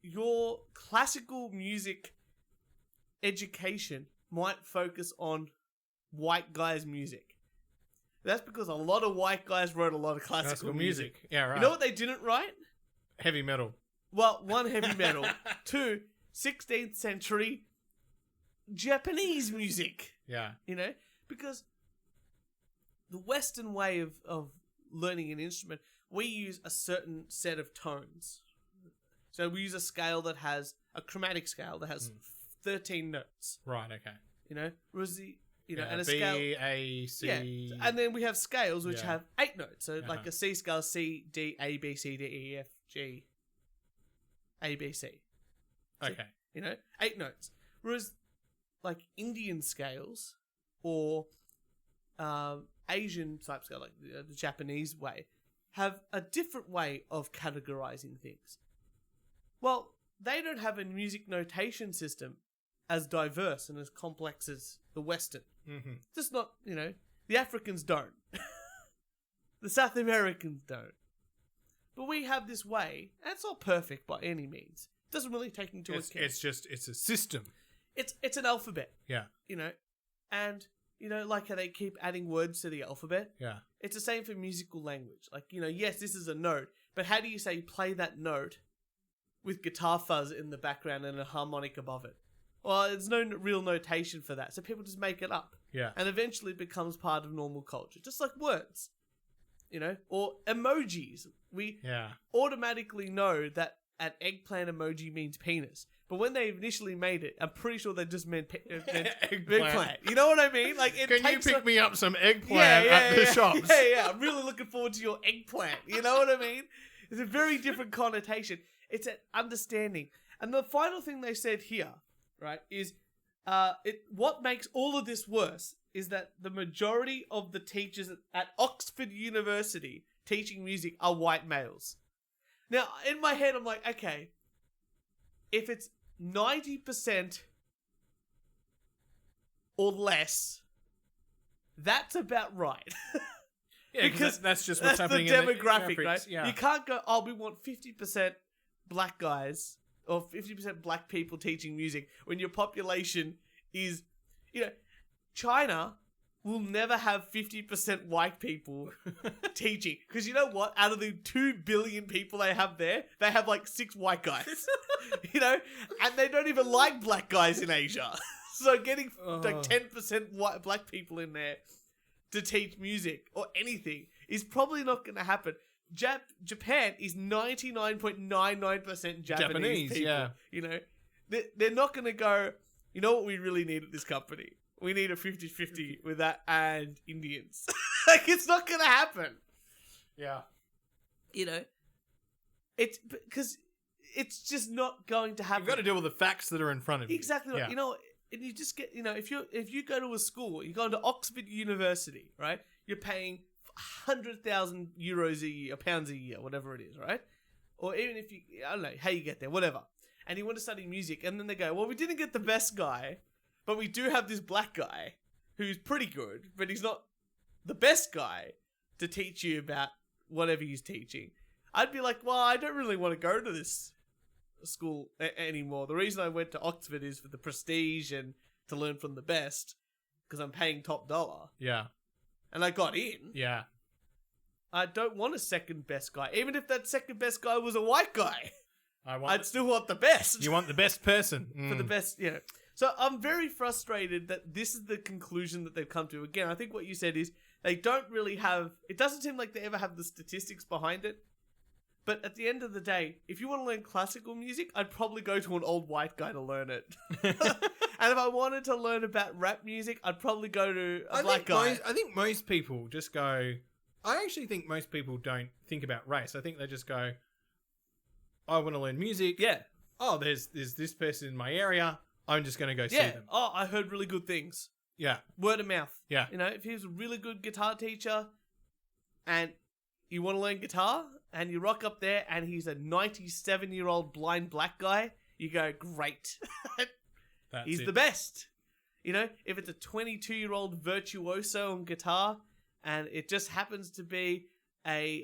Your classical music education might focus on white guys' music. That's because a lot of white guys wrote a lot of classical music. Yeah, right. You know what they didn't write? Heavy metal. Well, 1, heavy metal. 2, 16th century Japanese music. Yeah. Because the Western way of learning an instrument, we use a certain set of tones. So we use a scale that has a chromatic scale that has 13 notes. Right. Okay. Whereas the and a B, scale A, C. Yeah, and then we have scales which have 8 notes. So like a C scale, C, D, A, B, C, D, E, F, G, A, B, C. Okay. 8 notes. Whereas like Indian scales or Asian type scale, like the Japanese way, have a different way of categorizing things. Well, they don't have a music notation system as diverse and as complex as the Western. Mm-hmm. Just not, the Africans don't. The South Americans don't. But we have this way, and it's not perfect by any means. It doesn't really take into account. It's a system. It's an alphabet. Yeah. And, like how they keep adding words to the alphabet. Yeah. It's the same for musical language. Like, yes, this is a note, but how do you say play that note with guitar fuzz in the background and a harmonic above it? Well, there's no real notation for that, so people just make it up. Yeah. And eventually it becomes part of normal culture, just like words. Or emojis. We automatically know that an eggplant emoji means penis. But when they initially made it, I'm pretty sure they just meant eggplant. You know what I mean? Like, can you pick me up some eggplant at the shops? Yeah. I'm really looking forward to your eggplant. You know what I mean? It's a very different connotation. It's an understanding. And the final thing they said here, right, is what makes all of this worse is that the majority of the teachers at Oxford University teaching music are white males. Now, in my head, I'm like, okay, if it's 90% or less, that's about right. Yeah, because that's just what's happening the demographic, in the right? Yeah. You can't go, we want 50% black guys or 50% black people teaching music when your population is, China will never have 50% white people teaching. Because you know what? Out of the 2 billion people they have there, they have like 6 white guys. And they don't even like black guys in Asia. So getting like 10% white black people in there to teach music or anything is probably not going to happen. Japan is 99.99% Japanese people. Yeah. They're not going to go, you know what we really need at this company? We need a 50-50 with that and Indians. Like, it's not going to happen. Yeah. It's because it's just not going to happen. You've got to deal with the facts that are in front of you. Exactly. Yeah. And you just get, if you go to a school, you go into Oxford University, right? You're paying 100,000 euros a year, pounds a year, whatever it is, right? Or even if I don't know how you get there, whatever. And you want to study music, and then they go, well, we didn't get the best guy, but we do have this black guy who's pretty good, but he's not the best guy to teach you about whatever he's teaching. I'd be like, well, I don't really want to go to this school anymore. The reason I went to Oxford is for the prestige and to learn from the best, because I'm paying top dollar. Yeah. And I got in. Yeah. I don't want a second best guy. Even if that second best guy was a white guy, I'd still want the best. You want the best person. For the best, So I'm very frustrated that this is the conclusion that they've come to. Again, I think what you said is they don't really have... It doesn't seem like they ever have the statistics behind it. But at the end of the day, if you want to learn classical music, I'd probably go to an old white guy to learn it. And if I wanted to learn about rap music, I'd probably go to a black guy. I think most people just go... I actually think most people don't think about race. I think they just go, I want to learn music. Yeah. Oh, there's this person in my area. I'm just going to go see them. Oh, I heard really good things. Yeah. Word of mouth. Yeah. If he was a really good guitar teacher and you want to learn guitar and you rock up there and he's a 97-year-old blind black guy, you go, great. He's the best. If it's a 22-year-old virtuoso on guitar and it just happens to be a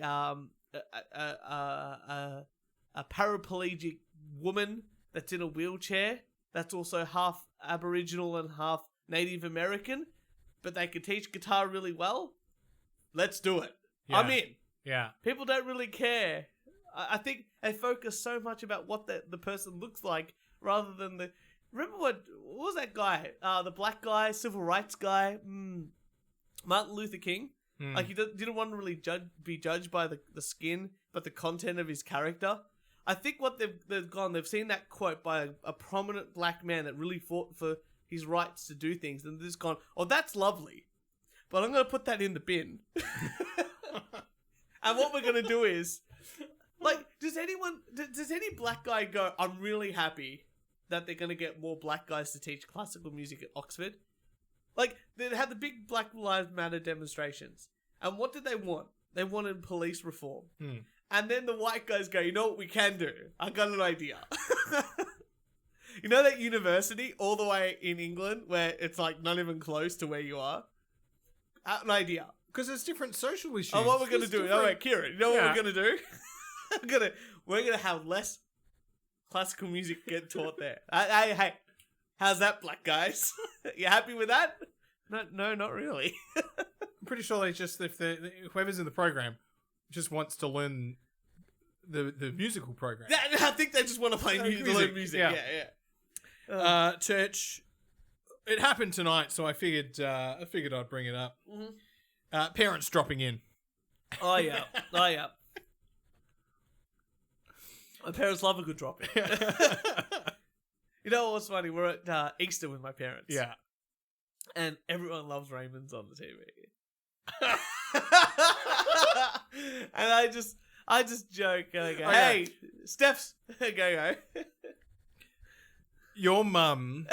paraplegic woman that's in a wheelchair, that's also half Aboriginal and half Native American, but they can teach guitar really well, let's do it. Yeah. I'm in. Yeah. People don't really care. I think they focus so much about what the person looks like rather than the... Remember what was that guy? The black guy, civil rights guy, Martin Luther King. Like, he didn't want to really be judged by the skin, but the content of his character. I think what they've seen that quote by a prominent black man that really fought for his rights to do things, and they've just gone, oh, that's lovely, but I'm going to put that in the bin. And what we're going to do is, like, does any black guy go, I'm really happy that they're going to get more black guys to teach classical music at Oxford? Like, they had the big Black Lives Matter demonstrations. And what did they want? They wanted police reform. And then the white guys go, you know what we can do? I got an idea. You know that university all the way in England where it's like not even close to where you are? I have an idea. Because there's different social issues. Oh, what we're gonna do? Oh wait, Kieran. You know what Yeah. we're gonna do? we're gonna have less classical music get taught there. Hey, how's that, black guys? You happy with that? No, not really. I'm pretty sure they just whoever's in the program just wants to learn the musical program. I think they just want to play music. Yeah. Turch. It happened tonight, so I figured I'd bring it up. Mm-hmm. Parents dropping in. Oh yeah. My parents love a good drop in. You know what's funny? We're at Easter with my parents. Yeah. And everyone loves Raymond's on the TV. And I just joke and I go, hey, Steph's go. Your mum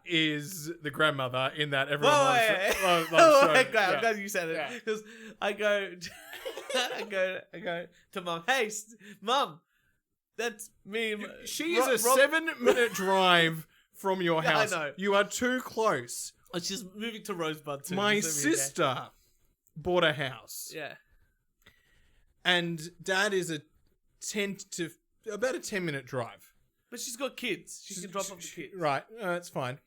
is the grandmother in that everyone loves show. I'm glad you said it. Because I go to mum, hey, mum, that's me. She is a 7-minute drive from your house. I know. You are too close. She's moving to Rosebud soon. My sister bought a house. Yeah. And Dad is about a 10-minute drive. But she's got kids. She can drop off the kids. Right. That's fine.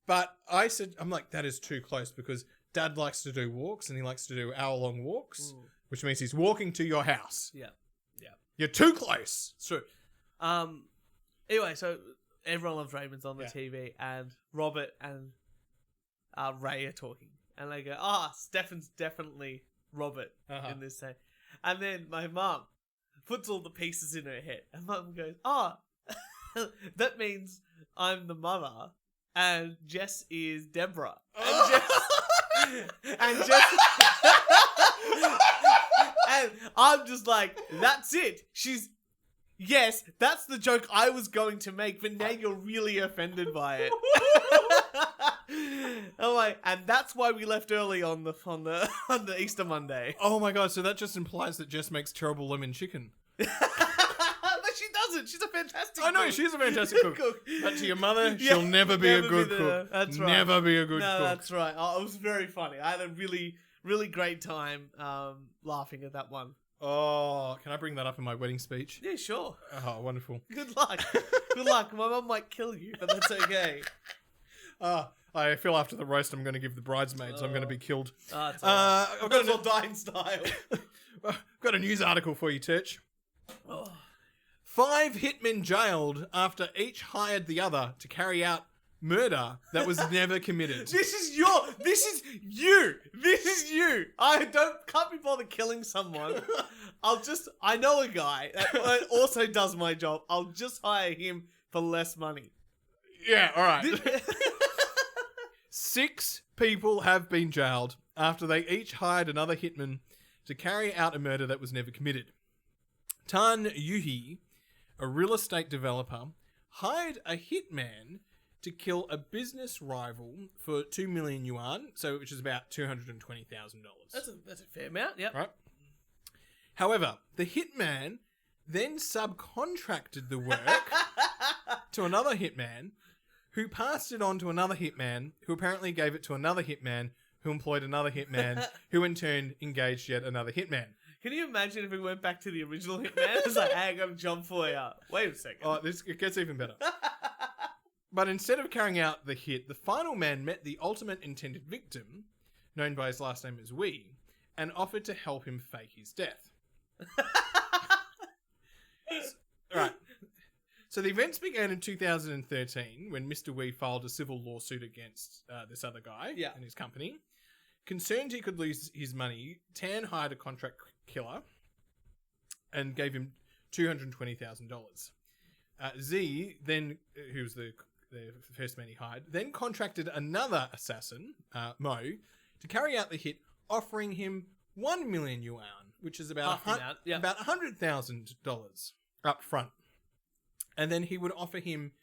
But I'm like, that is too close because Dad likes to do walks and he likes to do hour-long walks, which means he's walking to your house. Yeah. You're too close. It's true. Anyway, so everyone loves Raymond's on the TV and Robert and Ray are talking. And they go, Stefan's definitely Robert in this scene. And then my mum puts all the pieces in her head. And mum goes, that means I'm the mother and Jess is Deborah. And Jess... And I'm just like, that's it. Yes, that's the joke I was going to make, but now you're really offended by it. I'm like, and that's why we left early on the Easter Monday. Oh my god, so that just implies that Jess makes terrible lemon chicken. But she doesn't. She's a fantastic cook. I know, she's a fantastic cook. But to your mother, she'll never be a good cook. That's right. Never be a good cook. That's right. Oh, it was very funny. I had a really, really great time laughing at that one. Oh, can I bring that up in my wedding speech? Yeah, sure. Oh, wonderful. Good luck. Good luck. My mum might kill you, but that's okay. I feel after the roast I'm going to give the bridesmaids. I'm going to be killed. I've got got die in style. I've got a news article for you, Turch. Oh. 5 hitmen jailed after each hired the other to carry out murder that was never committed. This is you. I can't be bothered killing someone. I know a guy that also does my job. I'll just hire him for less money. Yeah, all right. 6 people have been jailed after they each hired another hitman to carry out a murder that was never committed. Tan Yuhi, a real estate developer, hired a hitman to kill a business rival for 2 million yuan, which is about $220,000. That's a fair amount, yep. Right. However, the hitman then subcontracted the work to another hitman, who passed it on to another hitman, who apparently gave it to another hitman, who employed another hitman, who in turn engaged yet another hitman. Can you imagine if we went back to the original hitman? It's like, hey, I got a job for you. Wait a second. Oh, it gets even better. But instead of carrying out the hit, the final man met the ultimate intended victim, known by his last name as Wee, and offered to help him fake his death. Right. So the events began in 2013 when Mr. Wee filed a civil lawsuit against this other guy and his company. Concerned he could lose his money, Tan hired a contract killer and gave him $220,000. Z, then, who was the first man he hired, then contracted another assassin, Mo, to carry out the hit, offering him 1 million yuan, which is about $100,000 up front. And then he would offer him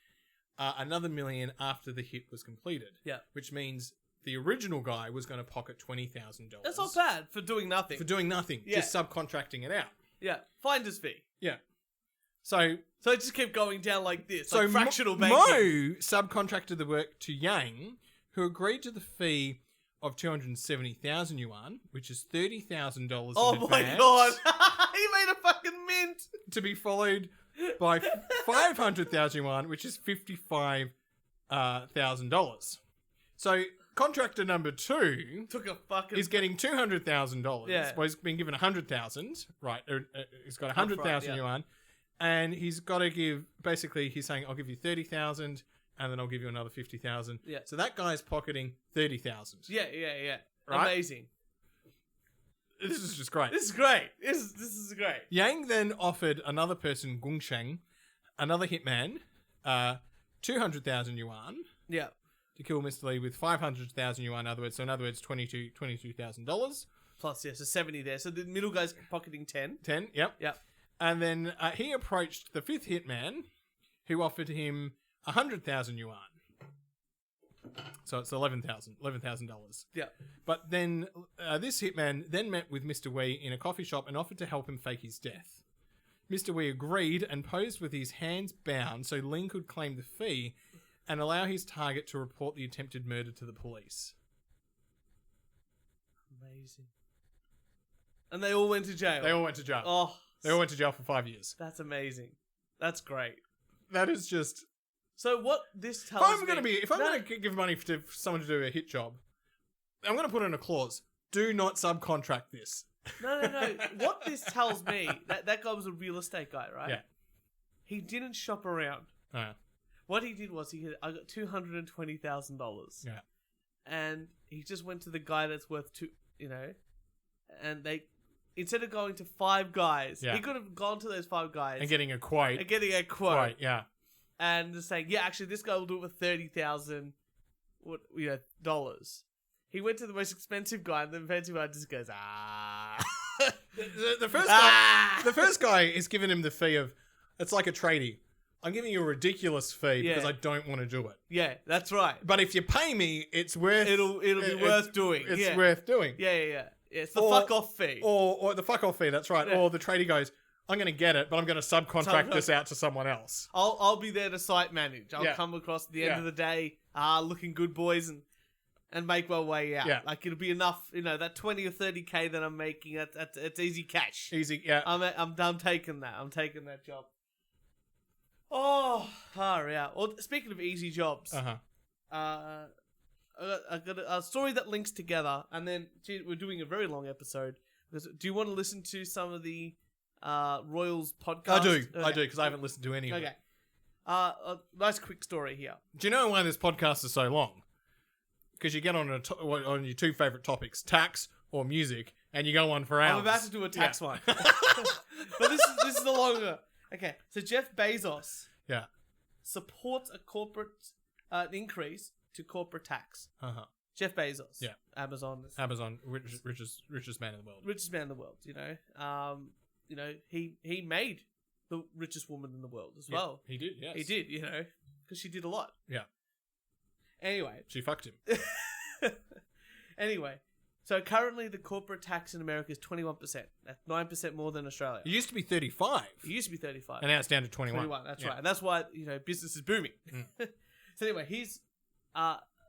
another $1 million after the hit was completed. Yeah. Which means the original guy was going to pocket $20,000. That's not bad for doing nothing. Just subcontracting it out. Yeah. Finder's fee. Yeah. So it just kept going down like this. So like fractional banking. Mo subcontracted the work to Yang, who agreed to the fee of 270,000 yuan, which is $30,000 Oh in my advance, god. He made a fucking mint. to be followed by 500,000 yuan, which is $55,000. So contractor number 2 Took a fucking... is getting $200,000. Yeah. Well, he's been given 100,000, right? He's got 100,000 yeah. yuan, and he's got to give. Basically, he's saying, "I'll give you 30,000, and then I'll give you another 50,000." Yeah. So that guy's pocketing 30,000. Yeah. Right? Amazing. This is just great. This is great. This is great. Yang then offered another person, Gongsheng, another hitman, 200,000 yuan Yeah. to kill Mr. Lee with 500,000 yuan. In other words, $22,000. Plus, yeah, so 70 there. So the middle guy's pocketing 10. 10, yep. Yep. And then he approached the 5th hitman, who offered him 100,000 yuan. So it's $11,000. Yeah. But then this hitman then met with Mr. Wee in a coffee shop and offered to help him fake his death. Mr. Wee agreed and posed with his hands bound so Ling could claim the fee and allow his target to report the attempted murder to the police. Amazing. And they all went to jail. They all went to jail. Oh, They all went to jail for 5 years. that's amazing. That's great. That is just... So what this tells If I'm me... going to give money to someone to do a hit job, I'm going to put in a clause. Do not subcontract this. No. What this tells me... That guy was a real estate guy, right? Yeah. He didn't shop around. What he did was I got $220,000. Yeah. And he just went to the guy that's worth and they... Instead of going to 5 guys, Yeah. he could have gone to those 5 guys And getting a quote. and getting a quote. Quote, yeah. And just saying, yeah, actually, this guy will do it for $30,000, dollars. He went to the most expensive guy, and the expensive guy just goes, The first guy is giving him the fee of, it's like a tradie. I'm giving you a ridiculous fee because I don't want to do it. Yeah, that's right. But if you pay me, it's worth... It'll be worth doing. It's worth doing. Yeah. It's the fuck off fee. Or the fuck off fee, that's right. Yeah. Or the tradie goes, I'm going to get it, but I'm going to subcontract this out to someone else. I'll be there to site manage. I'll come across at the end of the day, looking good, boys, and make my way out. Yeah. Like, it'll be enough, that 20 or 30K that I'm making, it's easy cash. Easy, yeah. I'm taking that. I'm taking that job. Oh, far out. Well, speaking of easy jobs, I got a story that links together, and then we're doing a very long episode. Do you want to listen to some of the Royals podcast? I do, because I haven't listened to any of it. Okay. A nice quick story here. Do you know why this podcast is so long? Because you get on on your 2 favourite topics, tax or music, and you go on for hours. I'm about to do a tax one. But this is the longer. Okay, so Jeff Bezos supports a corporate increase to corporate tax. Jeff Bezos. Yeah. Amazon, richest man in the world. Richest man in the world, he made the richest woman in the world as well. He did, yes. He did, because she did a lot. Yeah. Anyway. She fucked him. Anyway, so currently the corporate tax in America is 21%. That's 9% more than Australia. It used to be 35. It used to be 35. And now it's down to 21. 21, that's right. And that's why, business is booming. So anyway, he's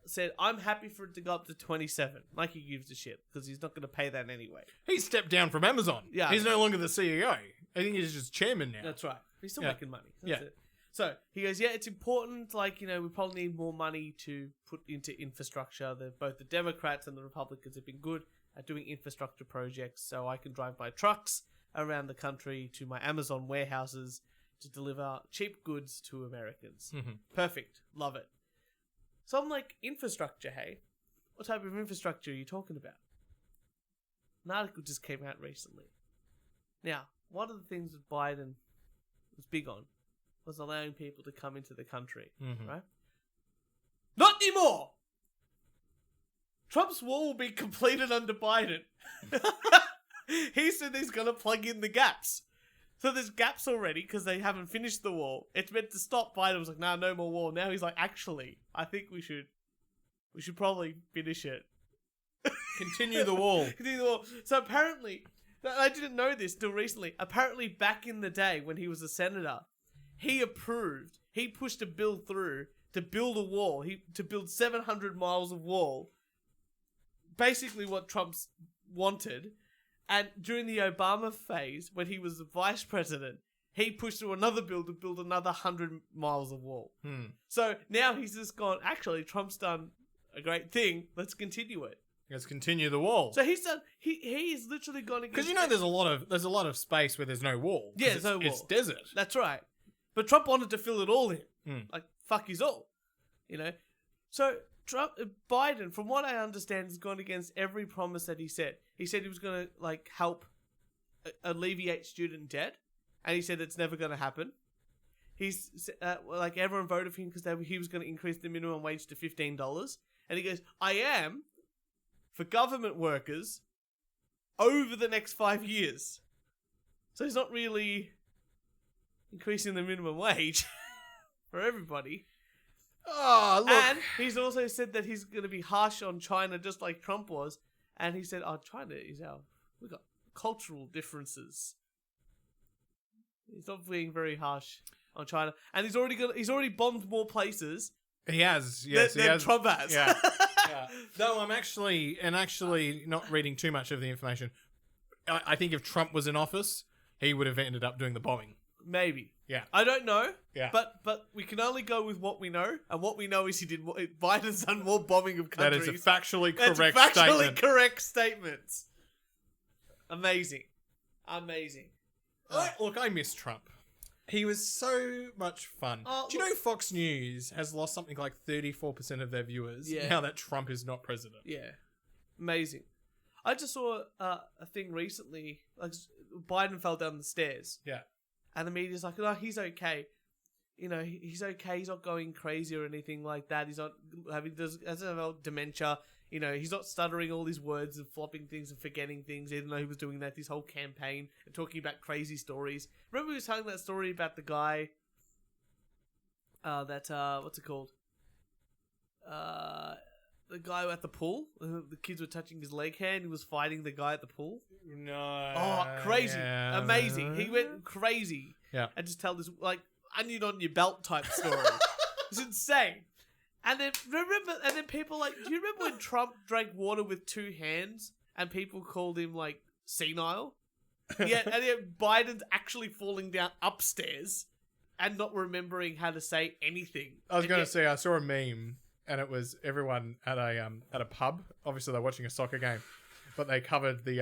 said, I'm happy for it to go up to 27. Like he gives a shit, because he's not going to pay that anyway. He stepped down from Amazon. Yeah. He's no longer the CEO. I think he's just chairman now. That's right. He's still making money. Yeah. That's it. So he goes, it's important. Like, we probably need more money to put into infrastructure. Both the Democrats and the Republicans have been good at doing infrastructure projects, so I can drive my trucks around the country to my Amazon warehouses to deliver cheap goods to Americans. Mm-hmm. Perfect. Love it. So I'm like, infrastructure, hey? What type of infrastructure are you talking about? An article just came out recently. Now, one of the things that Biden was big on was allowing people to come into the country, right? Not anymore! Trump's wall will be completed under Biden. He said he's going to plug in the gaps. So there's gaps already because they haven't finished the wall. It's meant to stop. Biden was like, nah, no more wall. Now he's like, actually, I think we should probably finish it. Continue the wall. Continue the wall. So apparently, I didn't know this till recently. Apparently back in the day when he was a senator, he pushed a bill through to build a wall. To build 700 miles of wall basically what Trump's wanted. And during the Obama phase, when he was the vice president, he pushed through another bill to build another 100 miles of wall. So now he's just gone, actually, Trump's done a great thing. Let's continue it. Let's continue the wall. So he's done. He's literally gone against. Because there's a lot of space where there's no wall. Yeah, there's no wall. It's desert. That's right. But Trump wanted to fill it all in. Like, fuck is all. So Biden, from what I understand, has gone against every promise that he said. He said he was going to help alleviate student debt, and he said it's never going to happen. He's everyone voted for him because he was going to increase the minimum wage to $15, and he goes, "I am for government workers over the next 5 years." So he's not really increasing the minimum wage for everybody. Oh, look. And he's also said that he's going to be harsh on China just like Trump was. And he said, China is we've got cultural differences. He's not being very harsh on China. And he's already bombed more places. He has, yes. Than Trump has. Yeah. Yeah. Though I'm actually not reading too much of the information. I think if Trump was in office, he would have ended up doing the bombing. Maybe. Yeah. I don't know. Yeah. But we can only go with what we know, and what we know is Biden's done more bombing of countries. That is a factually correct statement. Correct statements. Amazing. Look, I miss Trump. He was so much fun. Do you know Fox News has lost something like 34% of their viewers now that Trump is not president? Yeah. Amazing. I just saw a thing recently. Biden fell down the stairs. Yeah. And the media's like, he's okay. He's okay. He's not going crazy or anything like that. He's not doesn't have dementia. He's not stuttering all these words and flopping things and forgetting things, even though he was doing that this whole campaign and talking about crazy stories. Remember we were telling that story about the guy what's it called? The guy at the pool. The kids were touching his leg hair and he was fighting the guy at the pool. No. Oh, crazy. Yeah. Amazing. He went crazy. Yeah. And just tell this, onion on your belt type story. It's insane. And then people do you remember when Trump drank water with two hands and people called him senile? Yeah, and yet Biden's actually falling down upstairs and not remembering how to say anything. I was going to say, I saw a meme and it was everyone at a pub. Obviously they're watching a soccer game, but they covered the,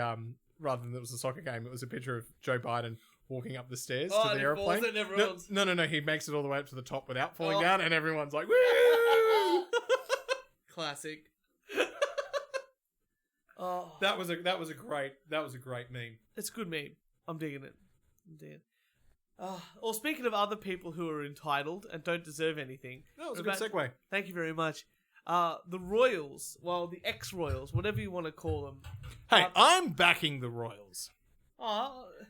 rather than it was a soccer game, it was a picture of Joe Biden walking up the stairs to the airplane. No, he makes it all the way up to the top without falling down, and everyone's like, woo! Classic. That was a great meme. It's a good meme. I'm digging it. Well, speaking of other people who are entitled and don't deserve anything. That was a good segue. Thank you very much. The Royals, the ex-Royals, whatever you want to call them. Hey, I'm backing the Royals.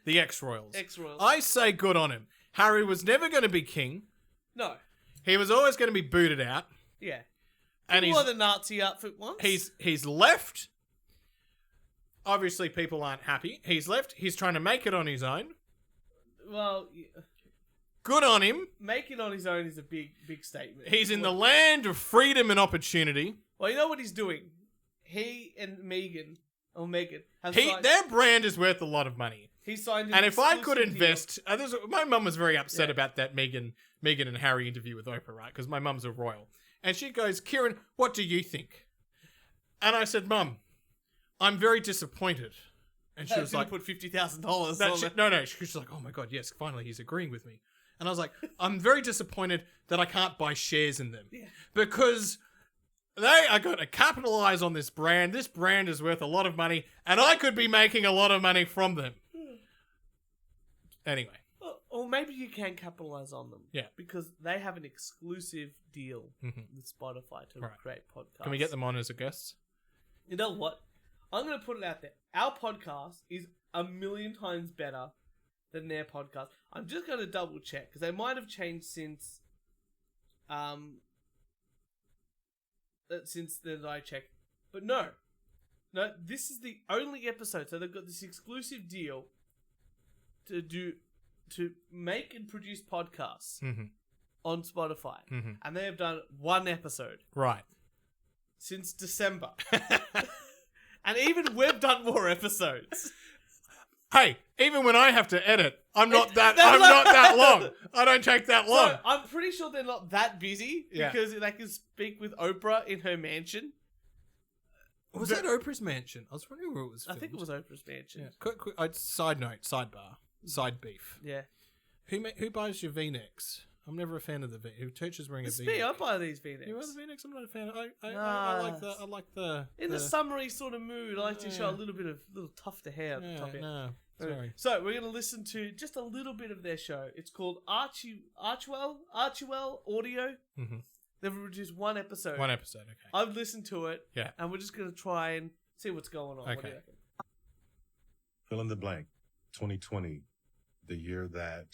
The ex-Royals. I say good on him. Harry was never going to be king. No. He was always going to be booted out. Yeah. And he wore the Nazi outfit once. He's left. Obviously, people aren't happy. He's left. He's trying to make it on his own. Well, yeah. Good on him. Make it on his own is a big statement. He's in the land of freedom and opportunity. Well, you know what he's doing? He and Meghan have their brand is worth a lot of money. He signed and if I could invest... my mum was very upset about that Meghan and Harry interview with Oprah, right? Because my mum's a royal. And she goes, Kieran, what do you think? And I said, Mum, I'm very disappointed. And she was like... put $50,000 on it. No. She was like, oh my God, yes, finally he's agreeing with me. And I was like, I'm very disappointed that I can't buy shares in them. Yeah. Because they are going to capitalize on this brand. This brand is worth a lot of money. And I could be making a lot of money from them. Anyway. Or maybe you can capitalize on them. Yeah. Because they have an exclusive deal with Spotify to create podcasts. Can we get them on as a guest? You know what? I'm going to put it out there. Our podcast is 1,000,000 times better than their podcast. I'm just going to double check because they might have changed since that I checked. But no, this is the only episode. So they've got this exclusive deal to make and produce podcasts on Spotify, and they have done one episode right since December. And even we've done more episodes. Hey, even when I have to edit, I'm not that long. I don't take that long. So I'm pretty sure they're not that busy because they can speak with Oprah in her mansion. Was that Oprah's mansion? I was wondering where it was filmed. I think it was Oprah's mansion. Yeah. Quick, side note, sidebar, side beef. Yeah. Who buys your V-necks? I'm never a fan of the V. Turch is wearing It's a me. V-neck. I buy these V-necks. You buy the V-necks? I'm not a fan. I like the. In the summery sort of mood, I like to show a little tuft of hair at the top end. No, sorry. So we're going to listen to just a little bit of their show. It's called Archwell Audio. Mm-hmm. They've produced one episode. One episode, okay. I've listened to it. Yeah. And we're just going to try and see what's going on. Okay. What do you reckon? Fill in the blank. 2020, the year that.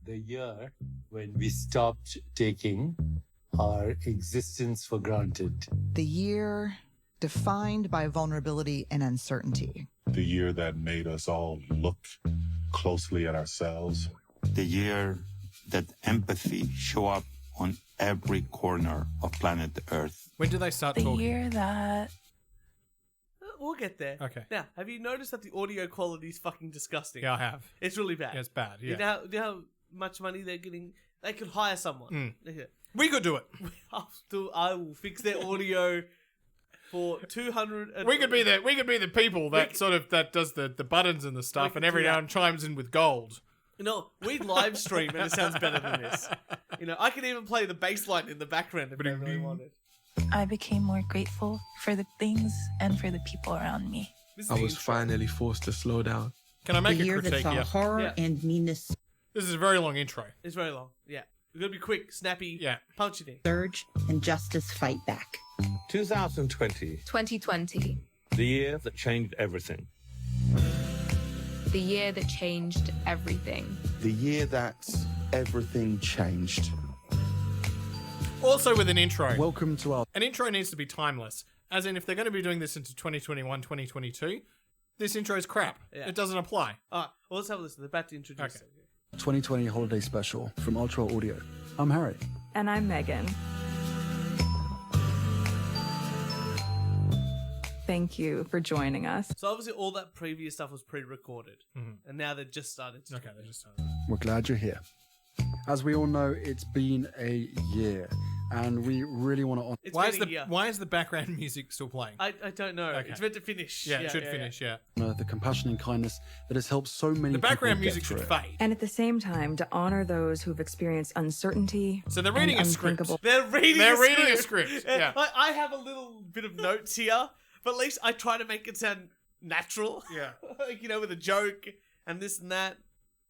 The year when we stopped taking our existence for granted. The year defined by vulnerability and uncertainty. The year that made us all look closely at ourselves. The year that empathy show up on every corner of planet Earth. When do they start The talking? year that... We'll get there. Okay. Now, have you noticed that the audio quality is fucking disgusting? Yeah, I have. It's really bad. Yeah, it's bad. Yeah. You know how much money they're getting? They could hire someone. We could do it. I will fix their audio for 200. We could be the people that that does the buttons and the stuff, and every now and chimes in with gold. You know, we'd live stream and it sounds better than this. You know, I could even play the bass line in the background if I really wanted. I became more grateful for the things and for the people around me. I was finally forced to slow down. Can I make The a year that critique saw here? horror and meanness This is a very long intro. It's very long. Yeah. We're going to be quick, snappy, punchy thing. surge and justice fight back. 2020. 2020. The year that changed everything. The year that changed everything. The year that everything changed. Also with an intro. Welcome to our... An intro needs to be timeless. As in, if they're going to be doing this into 2021, 2022, this intro is crap. Yeah. It doesn't apply. All right. Well, let's have a listen. They're about to introduce it. 2020 holiday special from Ultra Audio. I'm Harry. And I'm Meghan. Thank you for joining us. So obviously all that previous stuff was pre-recorded. Mm-hmm. And now they've just started. Okay, they just started. We're glad you're here. As we all know, it's been a year, and we really want to... Why is the background music still playing? I don't know. Okay. It's meant to finish. Yeah, it should finish, yeah. The compassion and kindness that has helped so many The background people music get should through it. fade. And at the same time, to honor those who've experienced uncertainty. So they're reading a script. They're reading a script. Yeah. I have a little bit of notes here, but at least I try to make it sound natural. Yeah. Like, you know, with a joke and this and that.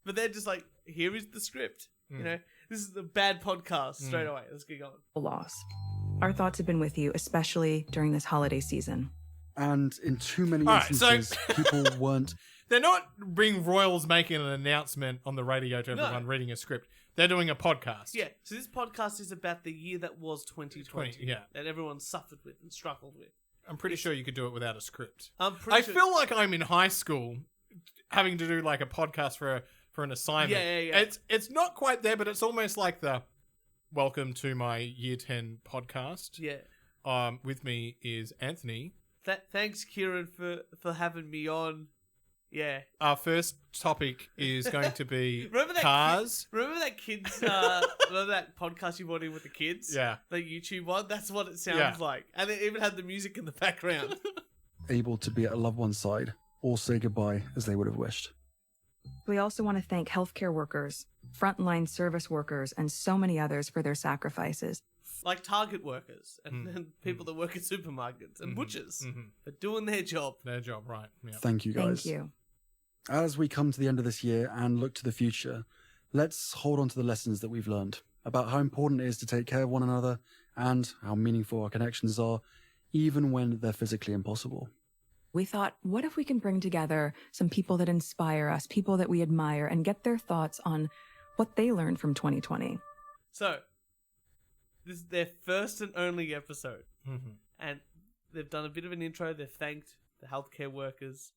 But they're just like, here is the script. You know, this is a bad podcast straight away. Let's get going. Loss. Our thoughts have been with you, especially during this holiday season. And in too many All right, instances, people weren't... They're not being royals making an announcement on the radio to everyone reading a script. They're doing a podcast. Yeah, so this podcast is about the year that was 2020. Yeah. That everyone suffered with and struggled with. I'm pretty sure you could do it without a script. I feel like I'm in high school having to do like a podcast for an assignment. Yeah. It's not quite there, but it's almost like the welcome to my year 10 podcast. Yeah. With me is Anthony. Thanks, Kieran, for having me on. Yeah. Our first topic is going to be remember cars. Remember that kids? Remember that podcast you wanted with the kids? Yeah. The YouTube one. That's what it sounds like, and it even had the music in the background. able to be at a loved one's side or say goodbye as they would have wished. We also want to thank healthcare workers, frontline service workers, and so many others for their sacrifices. Like Target workers and people that work at supermarkets and butchers for doing their job. Their job, right. Yep. Thank you, guys. Thank you. As we come to the end of this year and look to the future, let's hold on to the lessons that we've learned about how important it is to take care of one another and how meaningful our connections are, even when they're physically impossible. We thought, what if we can bring together some people that inspire us, people that we admire, and get their thoughts on what they learned from 2020. So, this is their first and only episode. And they've done a bit of an intro. They've thanked the healthcare workers.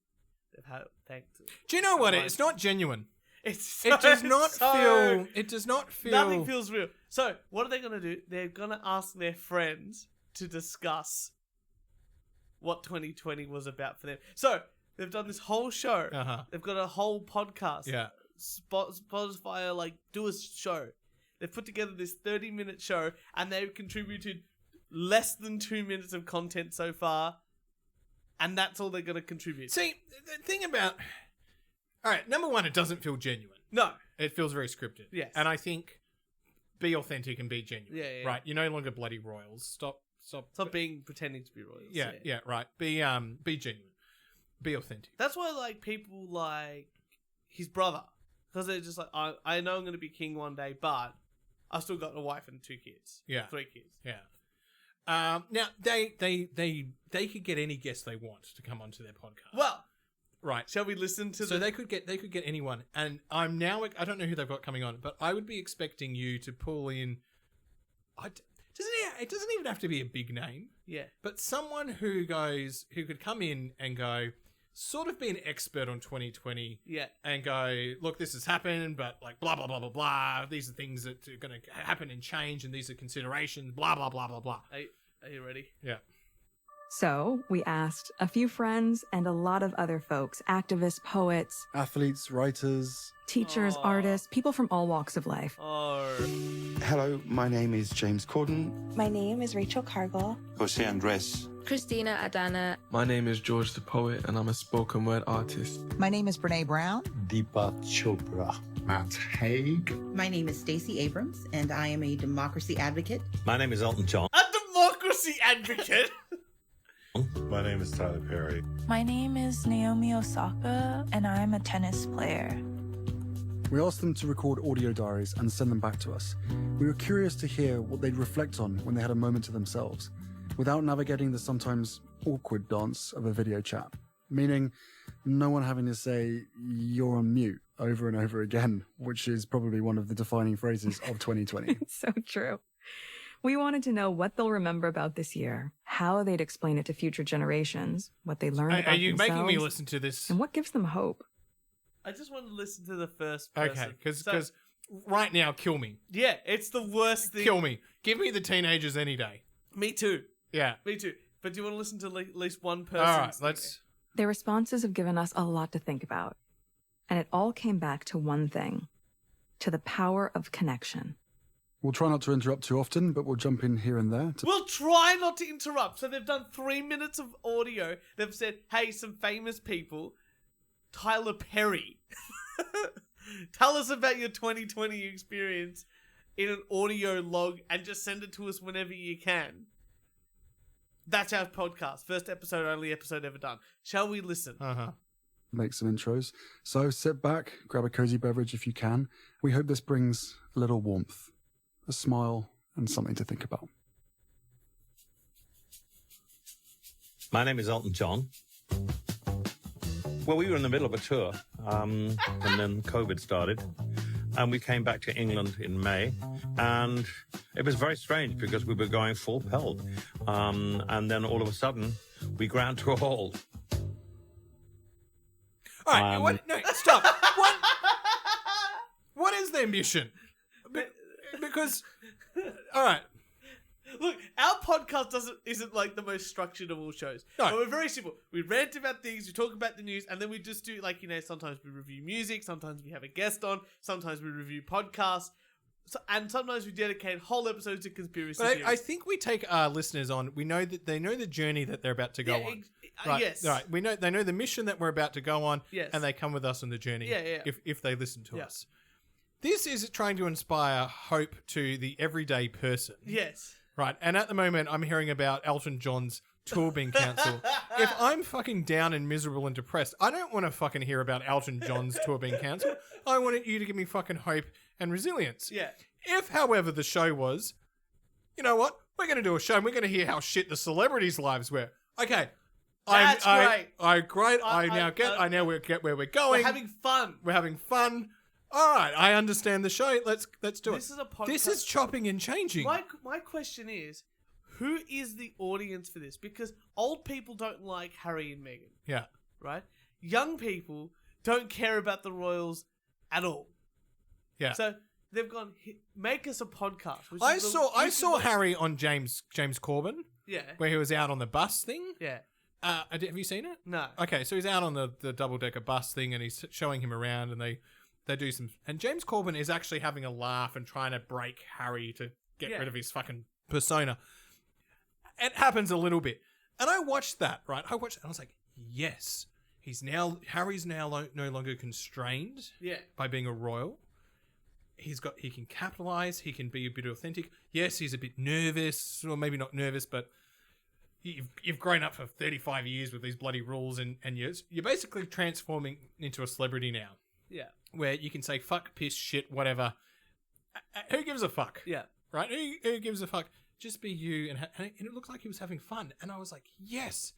They've thanked... Do you know what? It's not genuine. It does not feel... It does not feel... Nothing feels real. So, what are they going to do? They're going to ask their friends to discuss what 2020 was about for them. So they've done this whole show. They've got a whole podcast. Yeah. Spotify like do a show. They've put together this 30-minute show, and they've contributed less than 2 minutes of content so far, and that's all they're going to contribute. See, the thing about... All right, number one, it doesn't feel genuine. No. It feels very scripted. Yes. And I think be authentic and be genuine. Yeah. Right, you're no longer bloody royals. Stop being pretending to be royals. Yeah, right. Be genuine. Be authentic. That's why like people like his brother, because they're just like, I know I'm going to be king one day, but I've still got a wife and 2 kids. Yeah. 3 kids. Yeah. Now they could get any guest they want to come onto their podcast. Well, right. Shall we listen to? So they could get anyone, and I don't know who they've got coming on, but I would be expecting you to pull in. It doesn't even have to be a big name. Yeah. But someone who could come in and go, sort of be an expert on 2020. Yeah. And go, look, this has happened, but like blah, blah, blah, blah, blah. These are things that are going to happen and change, and these are considerations, blah, blah, blah, blah, blah. Are you ready? Yeah. So we asked a few friends and a lot of other folks, activists, poets, Athletes, writers, teachers, artists, people from all walks of life. Hello, my name is James Corden. My name is Rachel Cargill. Jose Andres. Christina Adana. My name is George the Poet, and I'm a spoken word artist. My name is Brene Brown. Deepak Chopra. Matt Haig. My name is Stacey Abrams, and I am a democracy advocate. My name is Elton John. A democracy advocate? My name is Tyler Perry. My name is Naomi Osaka, and I'm a tennis player. We asked them to record audio diaries and send them back to us. We were curious to hear what they'd reflect on when they had a moment to themselves, without navigating the sometimes awkward dance of a video chat, meaning no one having to say, "you're on mute," over and over again, which is probably one of the defining phrases of 2020. It's so true. We wanted to know what they'll remember about this year, how they'd explain it to future generations, what they learned about Are you themselves, making me listen to this? and what gives them hope. I just want to listen to the first person. Okay, because right now, kill me. Yeah, it's the worst thing. Kill me. Give me the teenagers any day. Me too. Yeah. Me too. But do you want to listen to at least one person? All right, let's... Their responses have given us a lot to think about. And it all came back to one thing, to the power of connection. We'll try not to interrupt too often, but we'll jump in here and there. We'll try not to interrupt. So they've done 3 minutes of audio. They've said, hey, some famous people. Tyler Perry. Tell us about your 2020 experience in an audio log and just send it to us whenever you can. That's our podcast. First episode, only episode ever done. Shall we listen? Make some intros. So sit back, grab a cozy beverage if you can. We hope this brings a little warmth, a smile, and something to think about. My name is Elton John. Well, we were in the middle of a tour, and then COVID started, and we came back to England in May, and it was very strange because we were going full pelt, and then all of a sudden, we ground to a halt. All right, no, stop. What is their mission? Because, all right. Look, our podcast isn't like the most structured of all shows. No. But we're very simple. We rant about things, we talk about the news, and then we just do, like, sometimes we review music, sometimes we have a guest on, sometimes we review podcasts, and sometimes we dedicate whole episodes to conspiracy theories. I think we take our listeners on. We know that they know the journey that they're about to go on. Right, yes. Right. We know they know the mission that we're about to go on, yes. And they come with us on the journey. Yeah. If they listen to us. This is trying to inspire hope to the everyday person. Yes. Right, and at the moment, I'm hearing about Elton John's tour being cancelled. If I'm fucking down and miserable and depressed, I don't want to fucking hear about Elton John's tour being cancelled. I want you to give me fucking hope and resilience. Yeah. If, however, the show was, you know what? We're going to do a show and we're going to hear how shit the celebrities' lives were. Okay. That's great. I now get where we're going. We're having fun. We're having fun. All right, I understand the show. Let's do it. This is a podcast. This is chopping and changing. My question is, who is the audience for this? Because old people don't like Harry and Meghan. Yeah. Right? Young people don't care about the royals at all. Yeah. So they've gone, make us a podcast. I saw Harry on James Corbin. Yeah. Where he was out on the bus thing. Yeah. Have you seen it? No. Okay, so he's out on the double-decker bus thing and he's showing him around and they do some... And James Corbin is actually having a laugh and trying to break Harry to get rid of his fucking persona. It happens a little bit. And I watched that, right? I watched it and I was like, yes. Harry's now no longer constrained by being a royal. He can capitalize. He can be a bit authentic. Yes, he's a bit nervous, or maybe not nervous, but you've grown up for 35 years with these bloody rules, and you're basically transforming into a celebrity now. Yeah. Where you can say fuck, piss, shit, whatever. Who gives a fuck? Yeah. Right? Who gives a fuck? Just be you, and it looked like he was having fun, and I was like, yes,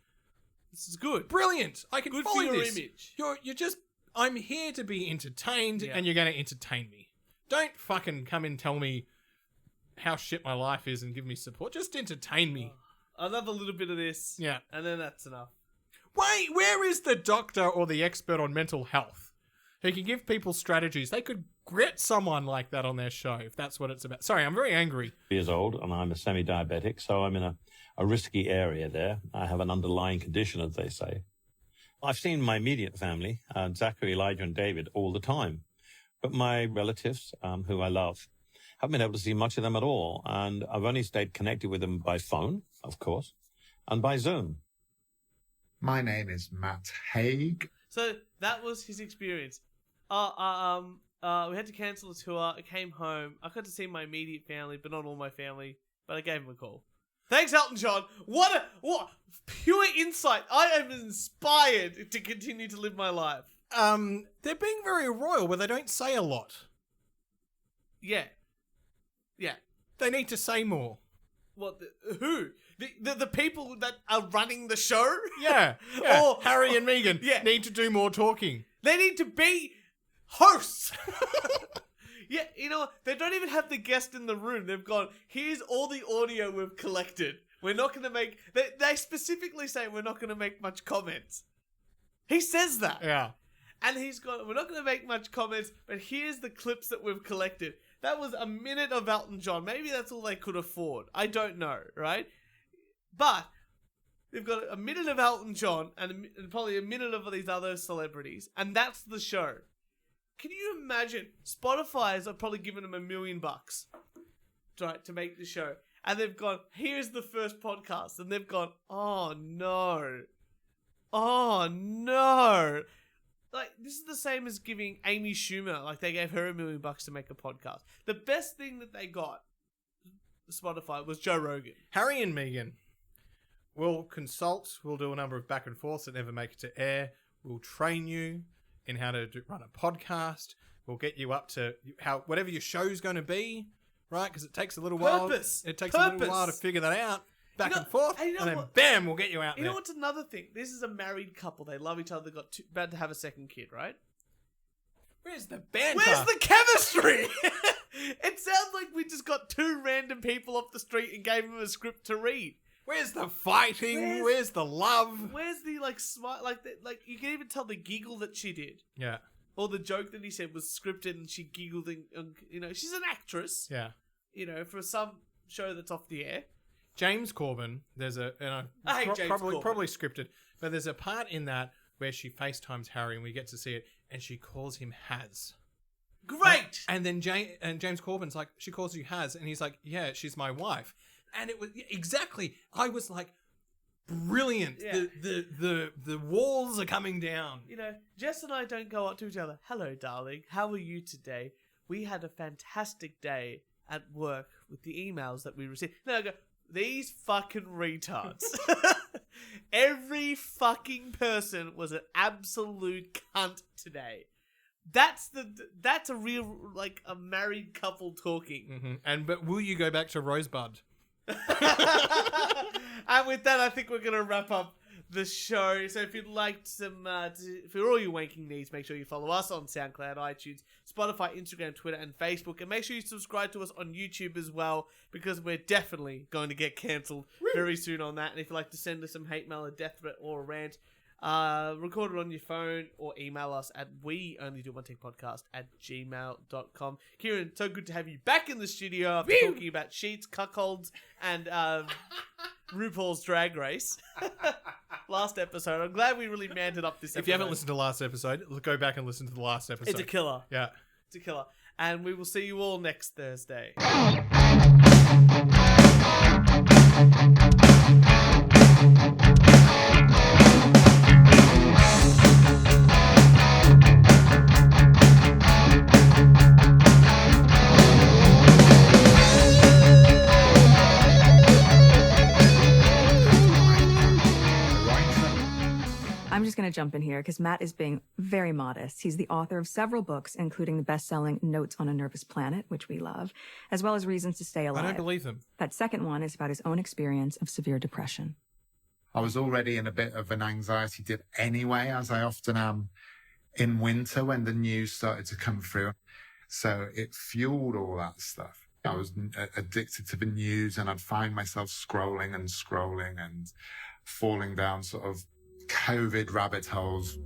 this is good, brilliant. I can good follow for your this. image. You're just. I'm here to be entertained, and you're going to entertain me. Don't fucking come and tell me how shit my life is and give me support. Just entertain me. Another little bit of this. Yeah. And then that's enough. Wait, where is the doctor or the expert on mental health who can give people strategies? They could get someone like that on their show if that's what it's about. Sorry, I'm very angry. Years old, and I'm a semi-diabetic, so I'm in a risky area there. I have an underlying condition, as they say. I've seen my immediate family, Zachary, Elijah, and David, all the time. But my relatives, who I love, haven't been able to see much of them at all. And I've only stayed connected with them by phone, of course, and by Zoom. My name is Matt Haig. So that was his experience. We had to cancel the tour. I came home. I got to see my immediate family, but not all my family. But I gave him a call. Thanks, Elton John. What pure insight. I am inspired to continue to live my life. They're being very royal where they don't say a lot. Yeah. Yeah. They need to say more. What? Who? The people that are running the show? Yeah. Or Harry and Meghan need to do more talking. They need to be hosts. Yeah, you know what? They don't even have the guest in the room. They've gone, here's all the audio we've collected. We're not going to make... They specifically say we're not going to make much comments. He says that. Yeah. And he's gone, we're not going to make much comments, but here's the clips that we've collected. That was a minute of Elton John. Maybe that's all they could afford. I don't know, right? But they've got a minute of Elton John and probably a minute of these other celebrities. And that's the show. Can you imagine? Spotify has probably given them $1 million to make the show. And they've gone, here's the first podcast. And they've gone, oh no. Oh no. Like, this is the same as giving Amy Schumer, like they gave her $1 million to make a podcast. The best thing that they got, Spotify, was Joe Rogan. Harry and Meghan will consult. We'll do a number of back and forths that never make it to air. We'll train you in how to run a podcast. We'll get you up to whatever your show's going to be, right? Because it takes a little while. It takes a little while to figure that out. Back and forth, and then bam, we'll get you out there. You know what's another thing? This is a married couple. They love each other. About to have a second kid, right? Where's the banter? Where's the chemistry? It sounds like we just got two random people off the street and gave them a script to read. Where's the fighting? Where's the love? Where's the smile? Like you can even tell the giggle that she did. Yeah. Or the joke that he said was scripted and she giggled. And she's an actress. Yeah. For some show that's off the air. James Corbin, there's probably scripted, but there's a part in that where she FaceTimes Harry and we get to see it, and she calls him Haz. Great. And then James Corbin's like, she calls you Haz, and he's like, yeah, she's my wife. And it was exactly. I was like, brilliant. Yeah. The walls are coming down. Jess and I don't go up to each other. Hello, darling. How are you today? We had a fantastic day at work with the emails that we received. No, I go. These fucking retards. Every fucking person was an absolute cunt today. That's a real, a married couple talking. Mm-hmm. But will you go back to Rosebud? And with that, I think we're going to wrap up the show. So if you'd like some, for all your wanking needs, make sure you follow us on SoundCloud, iTunes, Spotify, Instagram, Twitter, and Facebook. And make sure you subscribe to us on YouTube as well, because we're definitely going to get cancelled very soon on that. And if you'd like to send us some hate mail, a death threat, or a rant, record it on your phone or email us at weonlydoonetechpodcast@gmail.com. Kieran, so good to have you back in the studio after talking about sheets, cuckolds, and RuPaul's Drag Race. Last episode. I'm glad we really manned it up this episode. If you haven't listened to the last episode, go back and listen to the last episode. It's a killer. Yeah. It's a killer. And we will see you all next Thursday. I'm just going to jump in here because Matt is being very modest. He's the author of several books, including the best-selling Notes on a Nervous Planet, which we love, as well as Reasons to Stay Alive. I don't believe them. That second one is about his own experience of severe depression. I was already in a bit of an anxiety dip anyway, as I often am in winter when the news started to come through. So it fueled all that stuff. I was addicted to the news, and I'd find myself scrolling and falling down sort of COVID rabbit holes.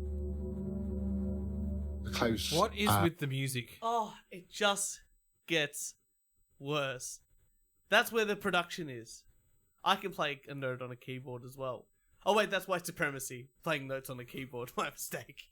Close. What is with the music? Oh, it just gets worse. That's where the production is. I can play a note on a keyboard as well. Oh wait, that's white supremacy. Playing notes on a keyboard. My mistake.